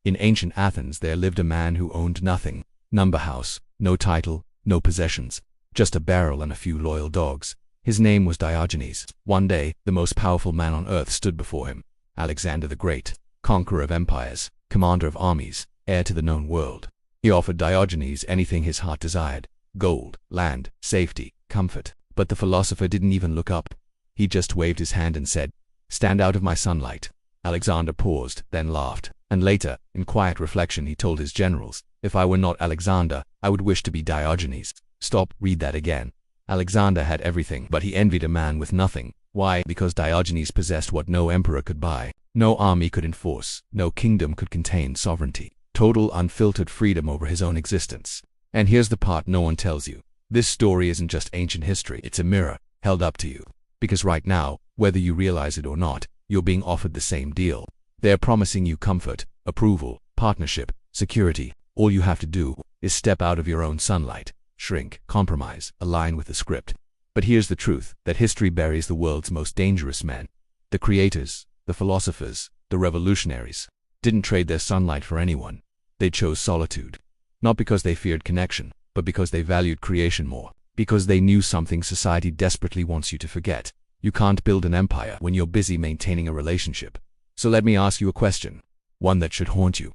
In ancient Athens there lived a man who owned nothing. Number house, no title, no possessions, just a barrel and a few loyal dogs. His name was Diogenes. One day, the most powerful man on earth stood before him. Alexander the Great, conqueror of empires, commander of armies, heir to the known world. He offered Diogenes anything his heart desired: gold, land, safety, comfort. But the philosopher didn't even look up. He just waved his hand and said, "Stand out of my sunlight." Alexander paused, then laughed. And later, in quiet reflection, he told his generals, "If I were not Alexander, I would wish to be Diogenes." Stop, read that again. Alexander had everything, but he envied a man with nothing. Why? Because Diogenes possessed what no emperor could buy, no army could enforce, no kingdom could contain: sovereignty, total unfiltered freedom over his own existence. And here's the part no one tells you. This story isn't just ancient history, it's a mirror, held up to you. Because right now, whether you realize it or not, you're being offered the same deal. They're promising you comfort, approval, partnership, security. All you have to do is step out of your own sunlight, shrink, compromise, align with the script. But here's the truth, that history buries the world's most dangerous men. The creators, the philosophers, the revolutionaries, didn't trade their sunlight for anyone. They chose solitude. Not because they feared connection, but because they valued creation more. Because they knew something society desperately wants you to forget. You can't build an empire when you're busy maintaining a relationship. So let me ask you a question, one that should haunt you.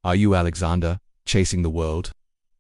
Are you Alexander, chasing the world?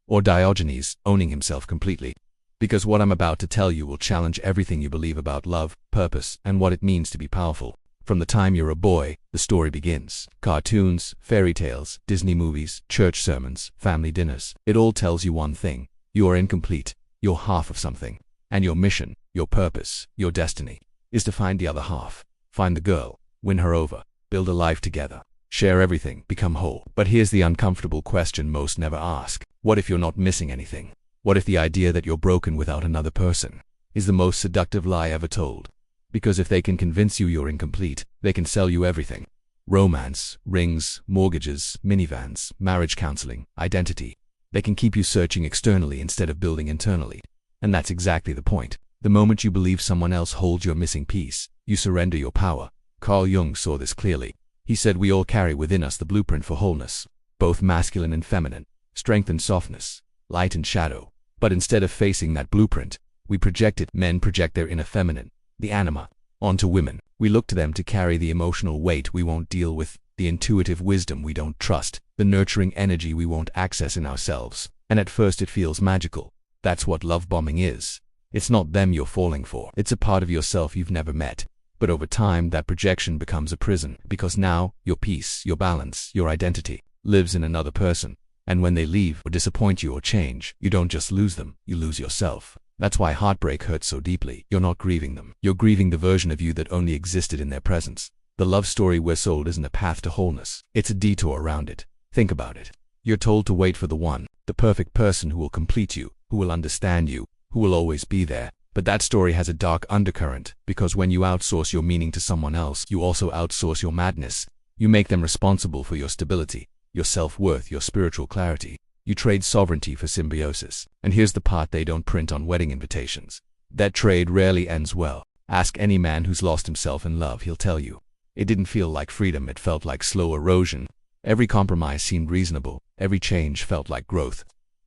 Or Diogenes, owning himself completely? Because what I'm about to tell you will challenge everything you believe about love, purpose, and what it means to be powerful. From the time you're a boy, the story begins. Cartoons, fairy tales, Disney movies, church sermons, family dinners. It all tells you one thing: you are incomplete, you're half of something. And your mission, your purpose, your destiny, is to find the other half. Find the girl, win her over, build a life together, share everything, become whole. But here's the uncomfortable question most never ask. What if you're not missing anything? What if the idea that you're broken without another person is the most seductive lie ever told? Because if they can convince you you're incomplete, they can sell you everything. Romance, rings, mortgages, minivans, marriage counseling, identity. They can keep you searching externally instead of building internally. And that's exactly the point. The moment you believe someone else holds your missing piece, you surrender your power. Carl Jung saw this clearly. He said we all carry within us the blueprint for wholeness, both masculine and feminine, strength and softness, light and shadow. But instead of facing that blueprint, we project it. Men project their inner feminine, the anima, onto women. We look to them to carry the emotional weight we won't deal with, the intuitive wisdom we don't trust, the nurturing energy we won't access in ourselves. And at first it feels magical. That's what love bombing is. It's not them you're falling for. It's a part of yourself you've never met. But over time, that projection becomes a prison, because now your peace, your balance, your identity lives in another person. And when they leave or disappoint you or change, you don't just lose them, you lose yourself. That's why heartbreak hurts so deeply. You're not grieving them. You're grieving the version of you that only existed in their presence. The love story we're sold isn't a path to wholeness. It's a detour around it. Think about it. You're told to wait for the one, the perfect person who will complete you, who will understand you, who will always be there. But that story has a dark undercurrent, because when you outsource your meaning to someone else, you also outsource your madness. You make them responsible for your stability, your self-worth, your spiritual clarity. You trade sovereignty for symbiosis. And here's the part they don't print on wedding invitations. That trade rarely ends well. Ask any man who's lost himself in love, he'll tell you. It didn't feel like freedom, it felt like slow erosion. Every compromise seemed reasonable, every change felt like growth.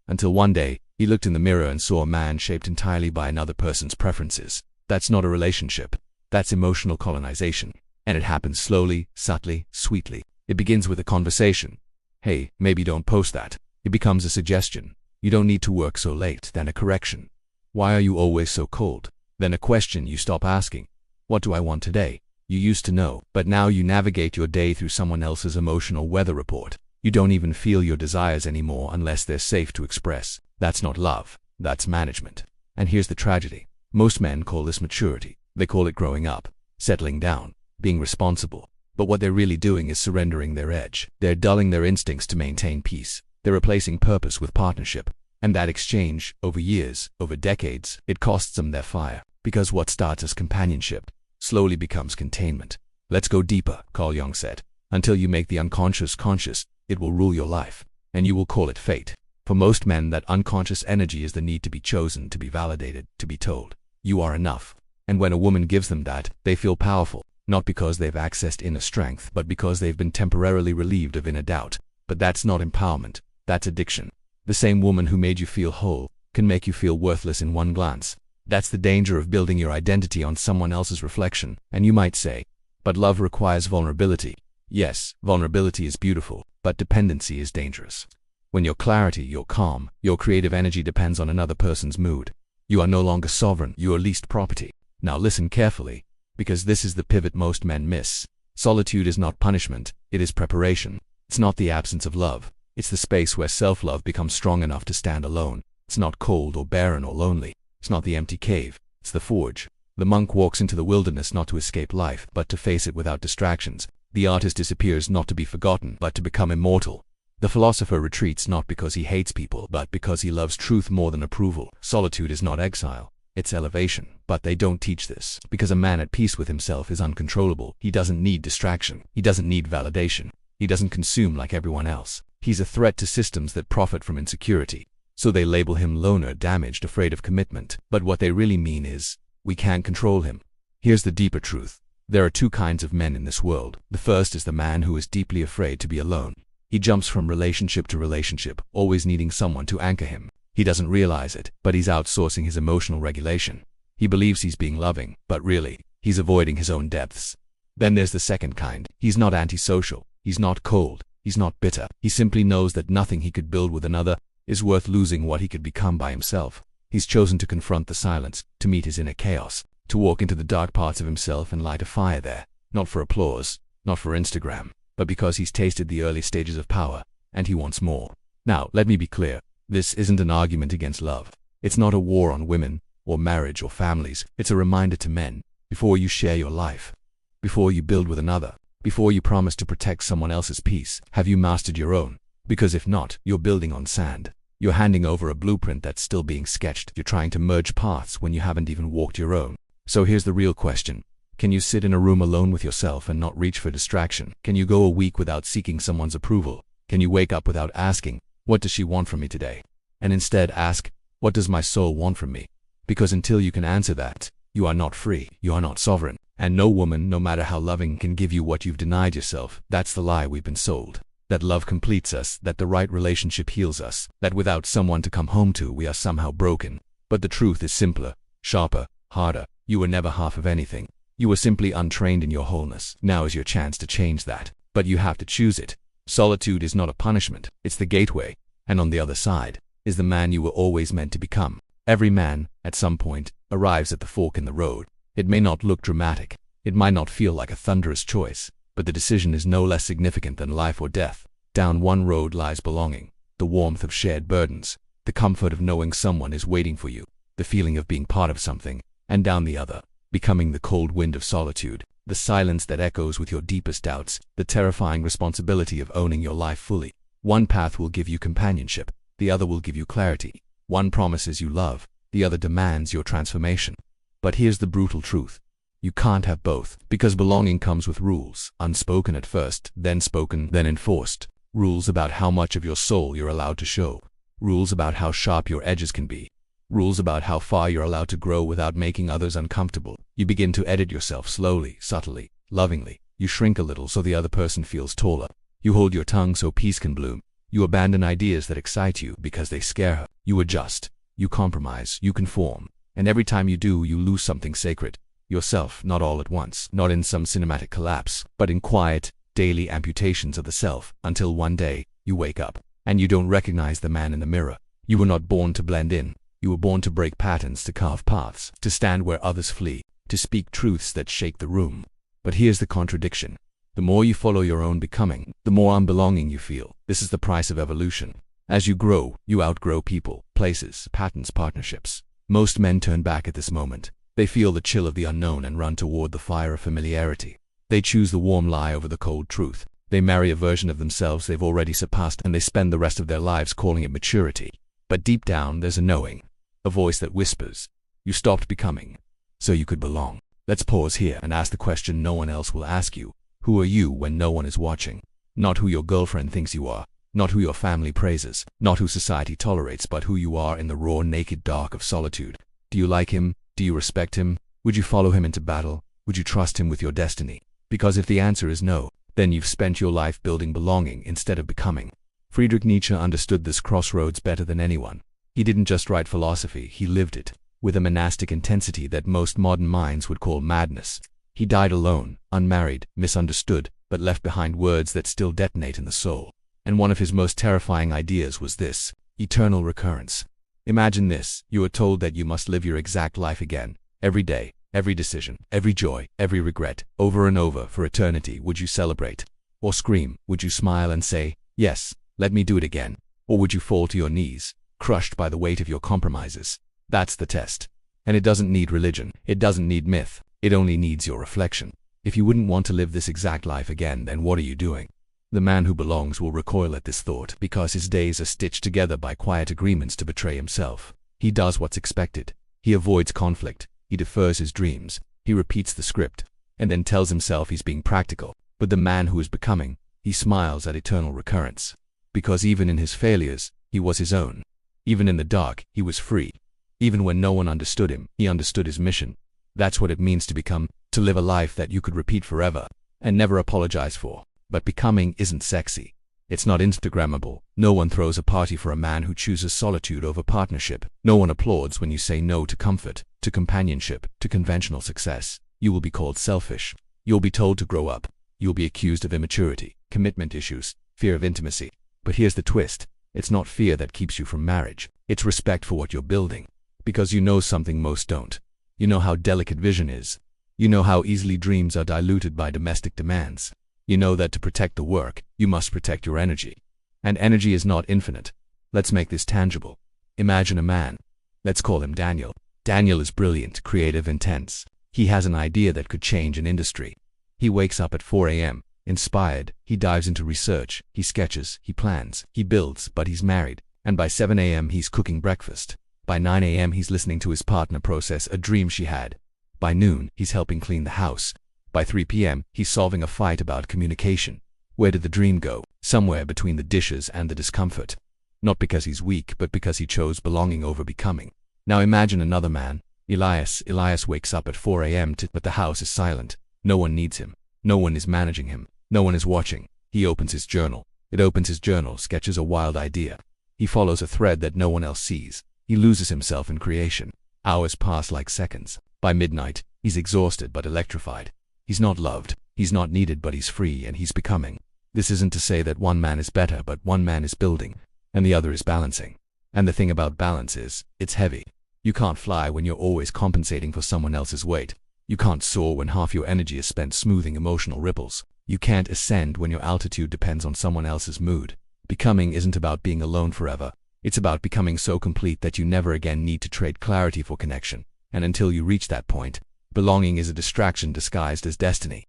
Until one day, he looked in the mirror and saw a man shaped entirely by another person's preferences. That's not a relationship. That's emotional colonization. And it happens slowly, subtly, sweetly. It begins with a conversation. Hey, maybe don't post that. It becomes a suggestion. You don't need to work so late. Then a correction. Why are you always so cold? Then a question you stop asking. What do I want today? You used to know, but now you navigate your day through someone else's emotional weather report. You don't even feel your desires anymore unless they're safe to express. That's not love. That's management. And here's the tragedy. Most men call this maturity. They call it growing up, settling down, being responsible. But what they're really doing is surrendering their edge. They're dulling their instincts to maintain peace. They're replacing purpose with partnership. And that exchange, over years, over decades, it costs them their fire. Because what starts as companionship slowly becomes containment. Let's go deeper, Carl Jung said. Until you make the unconscious conscious, it will rule your life. And you will call it fate. For most men, that unconscious energy is the need to be chosen, to be validated, to be told, you are enough. And when a woman gives them that, they feel powerful. Not because they've accessed inner strength, but because they've been temporarily relieved of inner doubt. But that's not empowerment, that's addiction. The same woman who made you feel whole can make you feel worthless in one glance. That's the danger of building your identity on someone else's reflection. And you might say, but love requires vulnerability. Yes, vulnerability is beautiful, but dependency is dangerous. When your clarity, your calm, your creative energy depends on another person's mood, you are no longer sovereign, you are leased property. Now listen carefully, because this is the pivot most men miss. Solitude is not punishment, it is preparation. It's not the absence of love, it's the space where self-love becomes strong enough to stand alone. It's not cold or barren or lonely. It's not the empty cave, it's the forge. The monk walks into the wilderness not to escape life, but to face it without distractions. The artist disappears not to be forgotten, but to become immortal. The philosopher retreats not because he hates people, but because he loves truth more than approval. Solitude is not exile, it's elevation. But they don't teach this, because a man at peace with himself is uncontrollable. He doesn't need distraction, he doesn't need validation, he doesn't consume like everyone else. He's a threat to systems that profit from insecurity. So they label him loner, damaged, afraid of commitment. But what they really mean is, we can't control him. Here's the deeper truth. There are two kinds of men in this world. The first is the man who is deeply afraid to be alone. He jumps from relationship to relationship, always needing someone to anchor him. He doesn't realize it, but he's outsourcing his emotional regulation. He believes he's being loving, but really, he's avoiding his own depths. Then there's the second kind. He's not antisocial, he's not cold, he's not bitter. He simply knows that nothing he could build with another is worth losing what he could become by himself. He's chosen to confront the silence, to meet his inner chaos, to walk into the dark parts of himself and light a fire there, not for applause, not for Instagram, but because he's tasted the early stages of power, and he wants more. Now, let me be clear. This isn't an argument against love. It's not a war on women, or marriage, or families. It's a reminder to men, before you share your life, before you build with another, before you promise to protect someone else's peace, have you mastered your own? Because if not, you're building on sand. You're handing over a blueprint that's still being sketched. You're trying to merge paths when you haven't even walked your own. So here's the real question. Can you sit in a room alone with yourself and not reach for distraction? Can you go a week without seeking someone's approval? Can you wake up without asking, what does she want from me today? And instead ask, what does my soul want from me? Because until you can answer that, you are not free, you are not sovereign. And no woman, no matter how loving, can give you what you've denied yourself. That's the lie we've been sold. That love completes us, that the right relationship heals us, that without someone to come home to, we are somehow broken. But the truth is simpler, sharper, harder. You were never half of anything. You were simply untrained in your wholeness. Now is your chance to change that. But you have to choose it. Solitude is not a punishment, it's the gateway. And on the other side is the man you were always meant to become. Every man, at some point, arrives at the fork in the road. It may not look dramatic. It might not feel like a thunderous choice. But the decision is no less significant than life or death. Down one road lies belonging, the warmth of shared burdens, the comfort of knowing someone is waiting for you, the feeling of being part of something, and down the other, becoming the cold wind of solitude, the silence that echoes with your deepest doubts, the terrifying responsibility of owning your life fully. One path will give you companionship, the other will give you clarity. One promises you love, the other demands your transformation. But here's the brutal truth. You can't have both, because belonging comes with rules, unspoken at first, then spoken, then enforced. Rules about how much of your soul you're allowed to show. Rules about how sharp your edges can be. Rules about how far you're allowed to grow without making others uncomfortable. You begin to edit yourself slowly, subtly, lovingly. You shrink a little so the other person feels taller. You hold your tongue so peace can bloom. You abandon ideas that excite you because they scare her. You adjust. You compromise. You conform. And every time you do, you lose something sacred. Yourself, not all at once, not in some cinematic collapse, but in quiet, daily amputations of the self, until one day, you wake up, and you don't recognize the man in the mirror. You were not born to blend in. You were born to break patterns, to carve paths, to stand where others flee, to speak truths that shake the room. But here's the contradiction. The more you follow your own becoming, the more unbelonging you feel. This is the price of evolution. As you grow, you outgrow people, places, patterns, partnerships. Most men turn back at this moment. They feel the chill of the unknown and run toward the fire of familiarity. They choose the warm lie over the cold truth. They marry a version of themselves they've already surpassed, and they spend the rest of their lives calling it maturity. But deep down, there's a knowing, a voice that whispers, you stopped becoming, so you could belong. Let's pause here and ask the question no one else will ask you. Who are you when no one is watching? Not who your girlfriend thinks you are, not who your family praises, not who society tolerates, but who you are in the raw, naked dark of solitude. Do you like him? Do you respect him? Would you follow him into battle? Would you trust him with your destiny? Because if the answer is no, then you've spent your life building belonging instead of becoming. Friedrich Nietzsche understood this crossroads better than anyone. He didn't just write philosophy, he lived it, with a monastic intensity that most modern minds would call madness. He died alone, unmarried, misunderstood, but left behind words that still detonate in the soul. And one of his most terrifying ideas was this: eternal recurrence. Imagine this: you are told that you must live your exact life again, every day, every decision, every joy, every regret, over and over for eternity. Would you celebrate? Or scream? Would you smile and say, "Yes, let me do it again"? Or would you fall to your knees, crushed by the weight of your compromises? That's the test. And it doesn't need religion, it doesn't need myth, it only needs your reflection. If you wouldn't want to live this exact life again, then what are you doing? The man who belongs will recoil at this thought, because his days are stitched together by quiet agreements to betray himself. He does what's expected. He avoids conflict. He defers his dreams. He repeats the script, and then tells himself he's being practical. But the man who is becoming, he smiles at eternal recurrence. Because even in his failures, he was his own. Even in the dark, he was free. Even when no one understood him, he understood his mission. That's what it means to become, to live a life that you could repeat forever, and never apologize for. But becoming isn't sexy. It's not Instagrammable. No one throws a party for a man who chooses solitude over partnership. No one applauds when you say no to comfort, to companionship, to conventional success. You will be called selfish. You'll be told to grow up. You'll be accused of immaturity, commitment issues, fear of intimacy. But here's the twist. It's not fear that keeps you from marriage. It's respect for what you're building. Because you know something most don't. You know how delicate vision is. You know how easily dreams are diluted by domestic demands. You know that to protect the work, you must protect your energy. And energy is not infinite. Let's make this tangible. Imagine a man. Let's call him Daniel. Daniel is brilliant, creative, intense. He has an idea that could change an industry. He wakes up at 4 a.m., inspired. He dives into research. He sketches, he plans, he builds, but he's married. And by 7 a.m. he's cooking breakfast. By 9 a.m. he's listening to his partner process a dream she had. By noon, he's helping clean the house. By 3 p.m., he's solving a fight about communication. Where did the dream go? Somewhere between the dishes and the discomfort. Not because he's weak, but because he chose belonging over becoming. Now imagine another man, Elias. Elias wakes up at 4 a.m. but the house is silent. No one needs him. No one is managing him. No one is watching. He opens his journal. It opens his journal, sketches a wild idea. He follows a thread that no one else sees. He loses himself in creation. Hours pass like seconds. By midnight, he's exhausted but electrified. He's not loved, he's not needed, but he's free and he's becoming. This isn't to say that one man is better, but one man is building, and the other is balancing. And the thing about balance is, it's heavy. You can't fly when you're always compensating for someone else's weight. You can't soar when half your energy is spent smoothing emotional ripples. You can't ascend when your altitude depends on someone else's mood. Becoming isn't about being alone forever. It's about becoming so complete that you never again need to trade clarity for connection. And until you reach that point, belonging is a distraction disguised as destiny.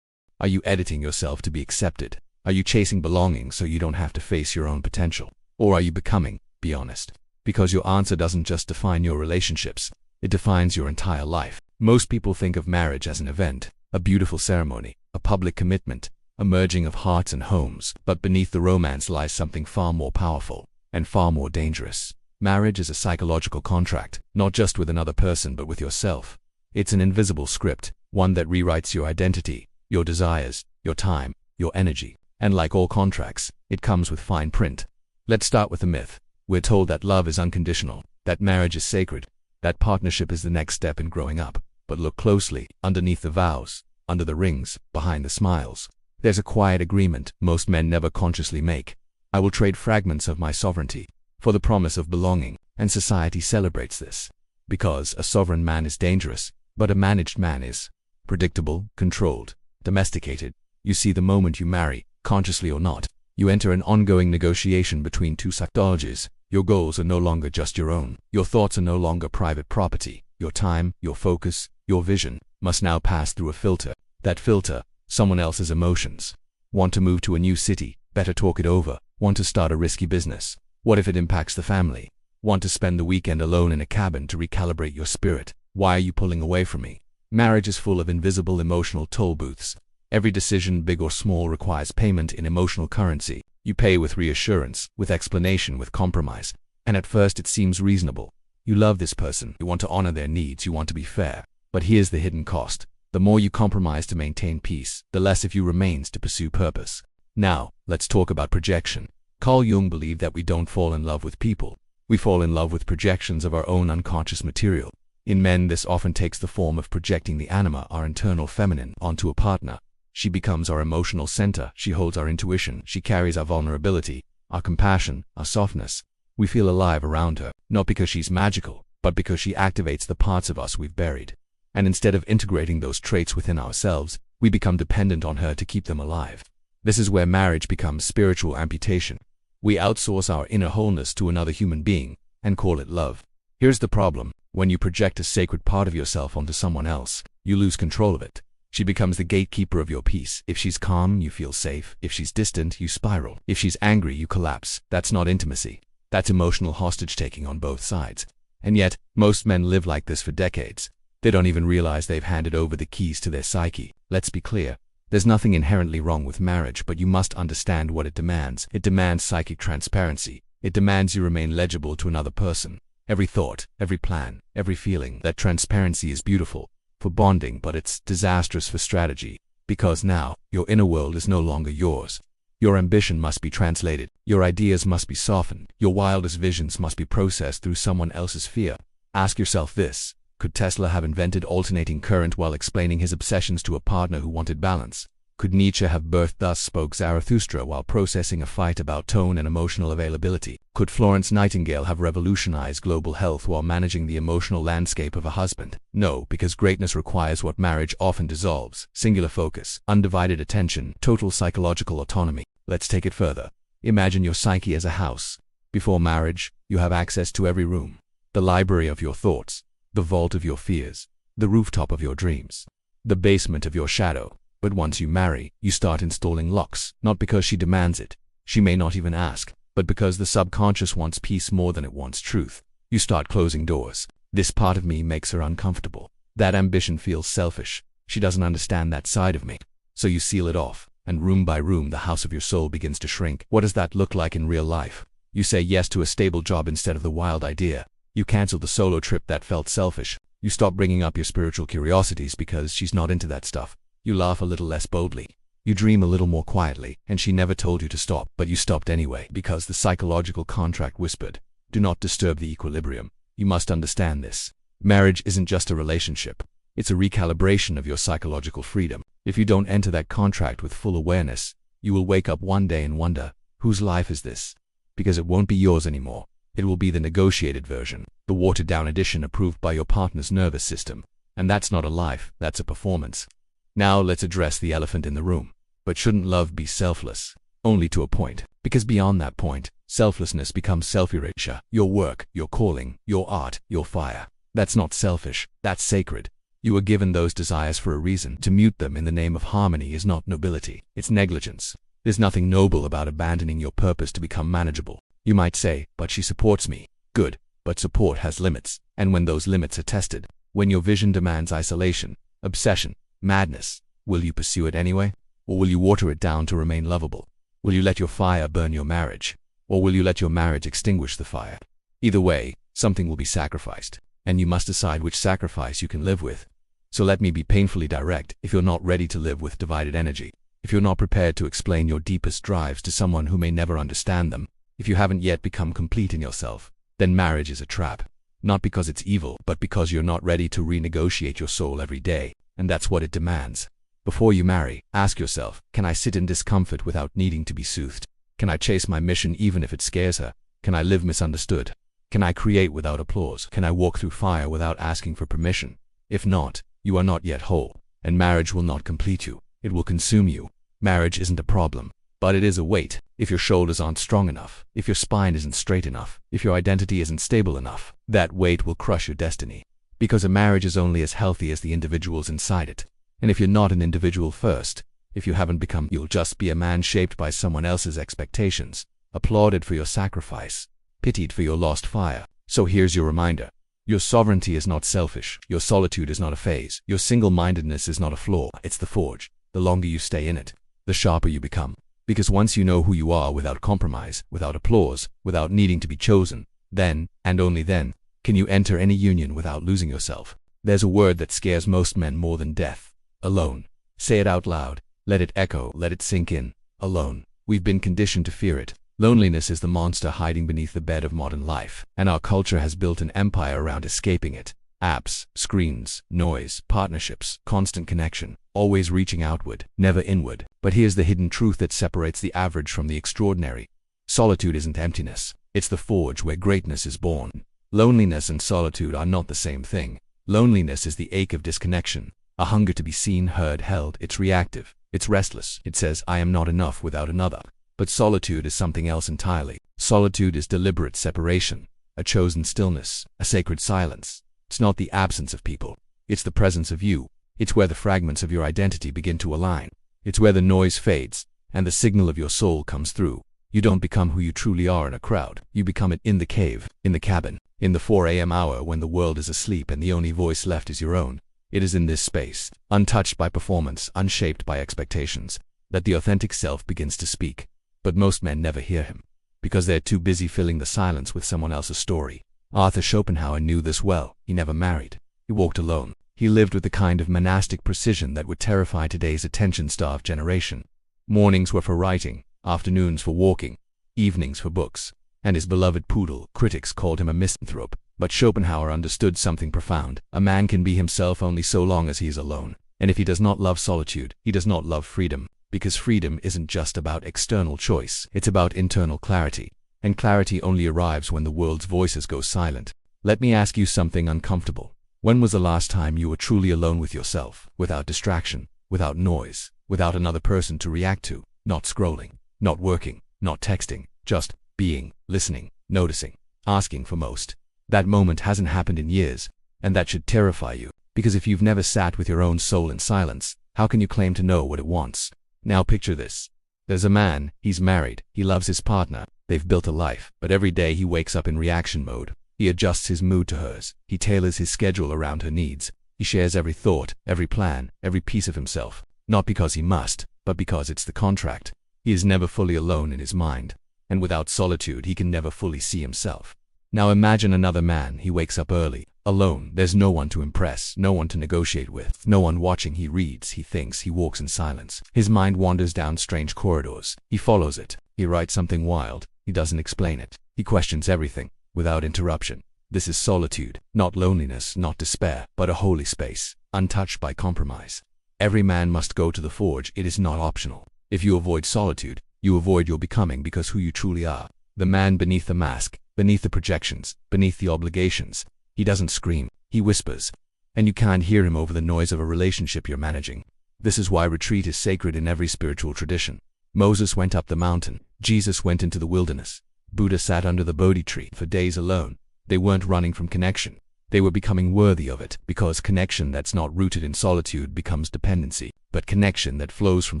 Are you editing yourself to be accepted? Are you chasing belonging so you don't have to face your own potential? Or are you becoming? Be honest. Because your answer doesn't just define your relationships, it defines your entire life. Most people think of marriage as an event, a beautiful ceremony, a public commitment, a merging of hearts and homes. But beneath the romance lies something far more powerful and far more dangerous. Marriage is a psychological contract, not just with another person but with yourself. It's an invisible script, one that rewrites your identity, your desires, your time, your energy. And like all contracts, it comes with fine print. Let's start with the myth. We're told that love is unconditional, that marriage is sacred, that partnership is the next step in growing up. But look closely, underneath the vows, under the rings, behind the smiles. There's a quiet agreement most men never consciously make. I will trade fragments of my sovereignty for the promise of belonging, and society celebrates this. Because a sovereign man is dangerous, but a managed man is predictable, controlled, domesticated. You see, the moment you marry, consciously or not, you enter an ongoing negotiation between two psychologies. Your goals are no longer just your own. Your thoughts are no longer private property. Your time, your focus, your vision must now pass through a filter. That filter, someone else's emotions. Want to move to a new city? Better talk it over. Want to start a risky business? What if it impacts the family? Want to spend the weekend alone in a cabin to recalibrate your spirit? Why are you pulling away from me? Marriage is full of invisible emotional toll booths. Every decision, big or small, requires payment in emotional currency. You pay with reassurance, with explanation, with compromise. And at first it seems reasonable. You love this person, you want to honor their needs, you want to be fair. But here's the hidden cost. The more you compromise to maintain peace, the less of you remains to pursue purpose. Now, let's talk about projection. Carl Jung believed that we don't fall in love with people. We fall in love with projections of our own unconscious material. In men, this often takes the form of projecting the anima, our internal feminine, onto a partner. She becomes our emotional center, she holds our intuition, she carries our vulnerability, our compassion, our softness. We feel alive around her, not because she's magical, but because she activates the parts of us we've buried. And instead of integrating those traits within ourselves, we become dependent on her to keep them alive. This is where marriage becomes spiritual amputation. We outsource our inner wholeness to another human being and call it love. Here's the problem. When you project a sacred part of yourself onto someone else, you lose control of it. She becomes the gatekeeper of your peace. If she's calm, you feel safe. If she's distant, you spiral. If she's angry, you collapse. That's not intimacy. That's emotional hostage-taking on both sides. And yet, most men live like this for decades. They don't even realize they've handed over the keys to their psyche. Let's be clear. There's nothing inherently wrong with marriage, but you must understand what it demands. It demands psychic transparency. It demands you remain legible to another person. Every thought, every plan, every feeling. That transparency is beautiful for bonding, but it's disastrous for strategy. Because now, your inner world is no longer yours. Your ambition must be translated. Your ideas must be softened. Your wildest visions must be processed through someone else's fear. Ask yourself this. Could Tesla have invented alternating current while explaining his obsessions to a partner who wanted balance? Could Nietzsche have birthed Thus Spoke Zarathustra while processing a fight about tone and emotional availability? Could Florence Nightingale have revolutionized global health while managing the emotional landscape of a husband? No, because greatness requires what marriage often dissolves: singular focus, undivided attention, total psychological autonomy. Let's take it further. Imagine your psyche as a house. Before marriage, you have access to every room. The library of your thoughts, the vault of your fears, the rooftop of your dreams, the basement of your shadow. But once you marry, you start installing locks, not because she demands it. She may not even ask, but because the subconscious wants peace more than it wants truth. You start closing doors. This part of me makes her uncomfortable. That ambition feels selfish. She doesn't understand that side of me. So you seal it off, and room by room the house of your soul begins to shrink. What does that look like in real life? You say yes to a stable job instead of the wild idea. You cancel the solo trip that felt selfish. You stop bringing up your spiritual curiosities because she's not into that stuff. You laugh a little less boldly. You dream a little more quietly, and she never told you to stop, but you stopped anyway because the psychological contract whispered, "Do not disturb the equilibrium." You must understand this. Marriage isn't just a relationship. It's a recalibration of your psychological freedom. If you don't enter that contract with full awareness, you will wake up one day and wonder, whose life is this? Because it won't be yours anymore. It will be the negotiated version, the watered-down edition approved by your partner's nervous system. And that's not a life, that's a performance. Now let's address the elephant in the room. But shouldn't love be selfless? Only to a point. Because beyond that point, selflessness becomes self-erasure. Your work, your calling, your art, your fire. That's not selfish, that's sacred. You were given those desires for a reason. To mute them in the name of harmony is not nobility, it's negligence. There's nothing noble about abandoning your purpose to become manageable. You might say, but she supports me. Good, but support has limits. And when those limits are tested, when your vision demands isolation, obsession, madness, will you pursue it anyway? Or will you water it down to remain lovable? Will you let your fire burn your marriage? Or will you let your marriage extinguish the fire? Either way, something will be sacrificed, and you must decide which sacrifice you can live with. So let me be painfully direct. If you're not ready to live with divided energy, if you're not prepared to explain your deepest drives to someone who may never understand them, if you haven't yet become complete in yourself, then marriage is a trap. Not because it's evil, but because you're not ready to renegotiate your soul every day. And that's what it demands. Before you marry, ask yourself, can I sit in discomfort without needing to be soothed? Can I chase my mission even if it scares her? Can I live misunderstood? Can I create without applause? Can I walk through fire without asking for permission? If not, you are not yet whole, and marriage will not complete you. It will consume you. Marriage isn't a problem. but it is a weight. If your shoulders aren't strong enough, if your spine isn't straight enough, if your identity isn't stable enough, that weight will crush your destiny. Because a marriage is only as healthy as the individuals inside it. And if you're not an individual first, if you haven't become, you'll just be a man shaped by someone else's expectations, applauded for your sacrifice, pitied for your lost fire. So here's your reminder. Your sovereignty is not selfish. Your solitude is not a phase. Your single-mindedness is not a flaw. It's the forge. The longer you stay in it, the sharper you become. Because once you know who you are without compromise, without applause, without needing to be chosen, then, and only then, can you enter any union without losing yourself. There's a word that scares most men more than death. Alone. Say it out loud. Let it echo. Let it sink in. Alone. We've been conditioned to fear it. Loneliness is the monster hiding beneath the bed of modern life, and our culture has built an empire around escaping it. Apps, screens, noise, partnerships, constant connection, always reaching outward, never inward. But here's the hidden truth that separates the average from the extraordinary. Solitude isn't emptiness. It's the forge where greatness is born. Loneliness and solitude are not the same thing. Loneliness is the ache of disconnection, a hunger to be seen, heard, held. It's reactive. It's restless. It says, I am not enough without another. But solitude is something else entirely. Solitude is deliberate separation, a chosen stillness, a sacred silence. It's not the absence of people. It's the presence of you. It's where the fragments of your identity begin to align. It's where the noise fades, and the signal of your soul comes through. You don't become who you truly are in a crowd. You become it in the cave, in the cabin, in the 4 a.m. hour when the world is asleep and the only voice left is your own. It is in this space, untouched by performance, unshaped by expectations, that the authentic self begins to speak. But most men never hear him, because they're too busy filling the silence with someone else's story. Arthur Schopenhauer knew this well. He never married. He walked alone. He lived with the kind of monastic precision that would terrify today's attention-starved generation. Mornings were for writing, afternoons for walking, evenings for books. And his beloved poodle, critics called him a misanthrope. But Schopenhauer understood something profound. A man can be himself only so long as he is alone. And if he does not love solitude, he does not love freedom. Because freedom isn't just about external choice, it's about internal clarity. And clarity only arrives when the world's voices go silent. Let me ask you something uncomfortable. When was the last time you were truly alone with yourself, without distraction, without noise, without another person to react to, not scrolling, not working, not texting, just being, listening, noticing, asking for most? That moment hasn't happened in years, and that should terrify you, because if you've never sat with your own soul in silence, how can you claim to know what it wants? Now picture this. There's a man, he's married, he loves his partner, they've built a life, but every day he wakes up in reaction mode. He adjusts his mood to hers, he tailors his schedule around her needs, he shares every thought, every plan, every piece of himself, not because he must, but because it's the contract. He is never fully alone in his mind, and without solitude he can never fully see himself. Now imagine another man. He wakes up early, alone. There's no one to impress, no one to negotiate with, no one watching. He reads, he thinks, he walks in silence. His mind wanders down strange corridors. He follows it. He writes something wild. He doesn't explain it. He questions everything, without interruption. This is solitude, not loneliness, not despair, but a holy space, untouched by compromise. Every man must go to the forge. It is not optional. If you avoid solitude, you avoid your becoming, because who you truly are. The man beneath the mask, beneath the projections, beneath the obligations. He doesn't scream, he whispers. And you can't hear him over the noise of a relationship you're managing. This is why retreat is sacred in every spiritual tradition. Moses went up the mountain. Jesus went into the wilderness. Buddha sat under the Bodhi tree for days alone. They weren't running from connection. They were becoming worthy of it, because connection that's not rooted in solitude becomes dependency, but connection that flows from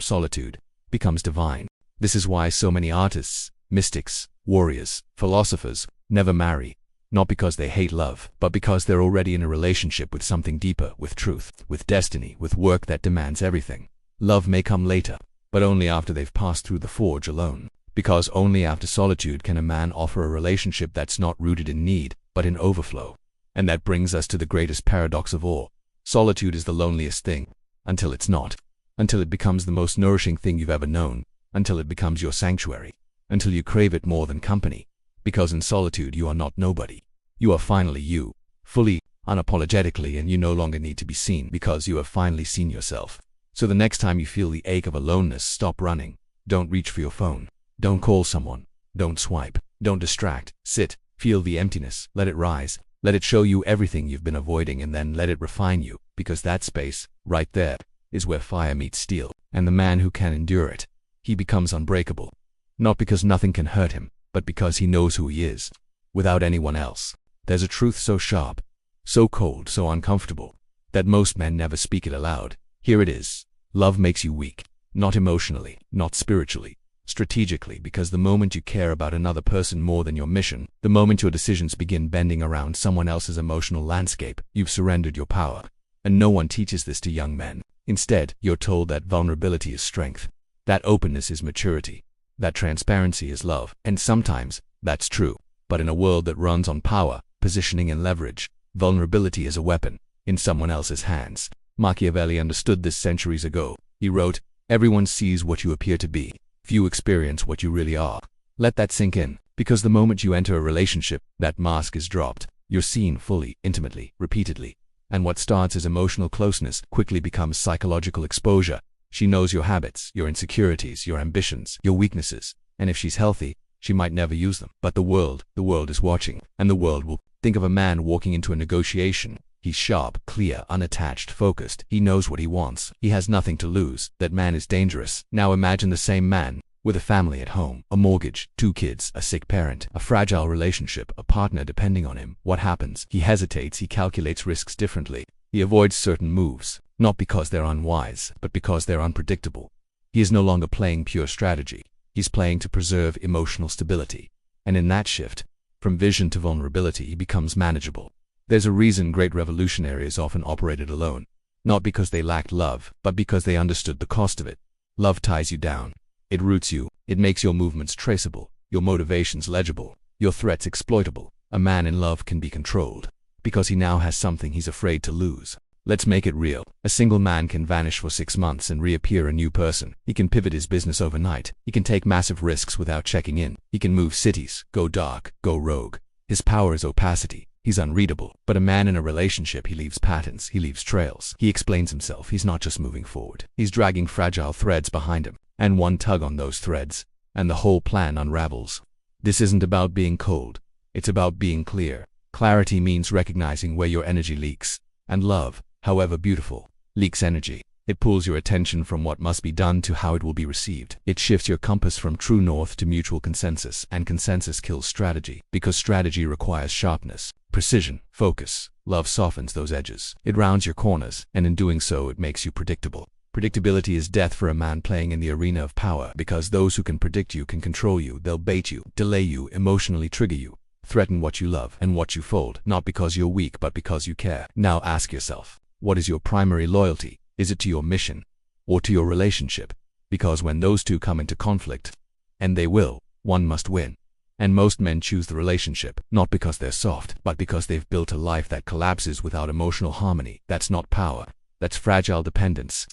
solitude becomes divine. This is why so many artists, mystics, warriors, philosophers never marry, not because they hate love, but because they're already in a relationship with something deeper, with truth, with destiny, with work that demands everything. Love may come later, but only after they've passed through the forge alone, because only after solitude can a man offer a relationship that's not rooted in need, but in overflow. And that brings us to the greatest paradox of all. Solitude is the loneliest thing, until it's not, until it becomes the most nourishing thing you've ever known, until it becomes your sanctuary, until you crave it more than company. Because in solitude you are not nobody. You are finally you, fully, unapologetically, and you no longer need to be seen, because you have finally seen yourself. So the next time you feel the ache of aloneness, stop running. Don't reach for your phone. Don't call someone. Don't swipe. Don't distract. Sit. Feel the emptiness. Let it rise. Let it show you everything you've been avoiding, and then let it refine you, because that space, right there, is where fire meets steel. And the man who can endure it he becomes unbreakable. Not because nothing can hurt him, but because he knows who he is, without anyone else. There's a truth so sharp, so cold, so uncomfortable, that most men never speak it aloud. Here it is. Love makes you weak, not emotionally, not spiritually, strategically, because the moment you care about another person more than your mission, the moment your decisions begin bending around someone else's emotional landscape, you've surrendered your power. And no one teaches this to young men. Instead, you're told that vulnerability is strength, that openness is maturity, that transparency is love. And sometimes, that's true. But in a world that runs on power, positioning and leverage, vulnerability is a weapon, in someone else's hands. Machiavelli understood this centuries ago. He wrote, "Everyone sees what you appear to be. Few experience what you really are." Let that sink in, because the moment you enter a relationship, that mask is dropped. You're seen fully, intimately, repeatedly. And what starts as emotional closeness quickly becomes psychological exposure. She knows your habits, your insecurities, your ambitions, your weaknesses. And if she's healthy, she might never use them. But the world is watching. And the world will think of a man walking into a negotiation. He's sharp, clear, unattached, focused. He knows what he wants. He has nothing to lose. That man is dangerous. Now imagine the same man, with a family at home, a mortgage, 2 kids, a sick parent, a fragile relationship, a partner depending on him. What happens? He hesitates, he calculates risks differently. He avoids certain moves, not because they're unwise, but because they're unpredictable. He is no longer playing pure strategy. He's playing to preserve emotional stability. And in that shift, from vision to vulnerability, he becomes manageable. There's a reason great revolutionaries often operated alone. Not because they lacked love, but because they understood the cost of it. Love ties you down. It roots you. It makes your movements traceable, your motivations legible, your threats exploitable. A man in love can be controlled, because he now has something he's afraid to lose. Let's make it real. A single man can vanish for 6 months and reappear a new person. He can pivot his business overnight. He can take massive risks without checking in. He can move cities, go dark, go rogue. His power is opacity. He's unreadable. But a man in a relationship, he leaves patterns, he leaves trails. He explains himself. He's not just moving forward. He's dragging fragile threads behind him. And one tug on those threads, and the whole plan unravels. This isn't about being cold. It's about being clear. Clarity means recognizing where your energy leaks. And love, however beautiful, leaks energy. It pulls your attention from what must be done to how it will be received. It shifts your compass from true north to mutual consensus. And consensus kills strategy, because strategy requires sharpness, precision, focus. Love softens those edges. It rounds your corners, and in doing so, it makes you predictable. Predictability is death for a man playing in the arena of power, because those who can predict you can control you. They'll bait you, delay you, emotionally trigger you, threaten what you love and what you fold, not because you're weak but because you care. Now ask yourself, what is your primary loyalty? Is it to your mission or to your relationship? Because when those two come into conflict, and they will, one must win. And most men choose the relationship, not because they're soft, but because they've built a life that collapses without emotional harmony. That's not power. That's fragile dependence,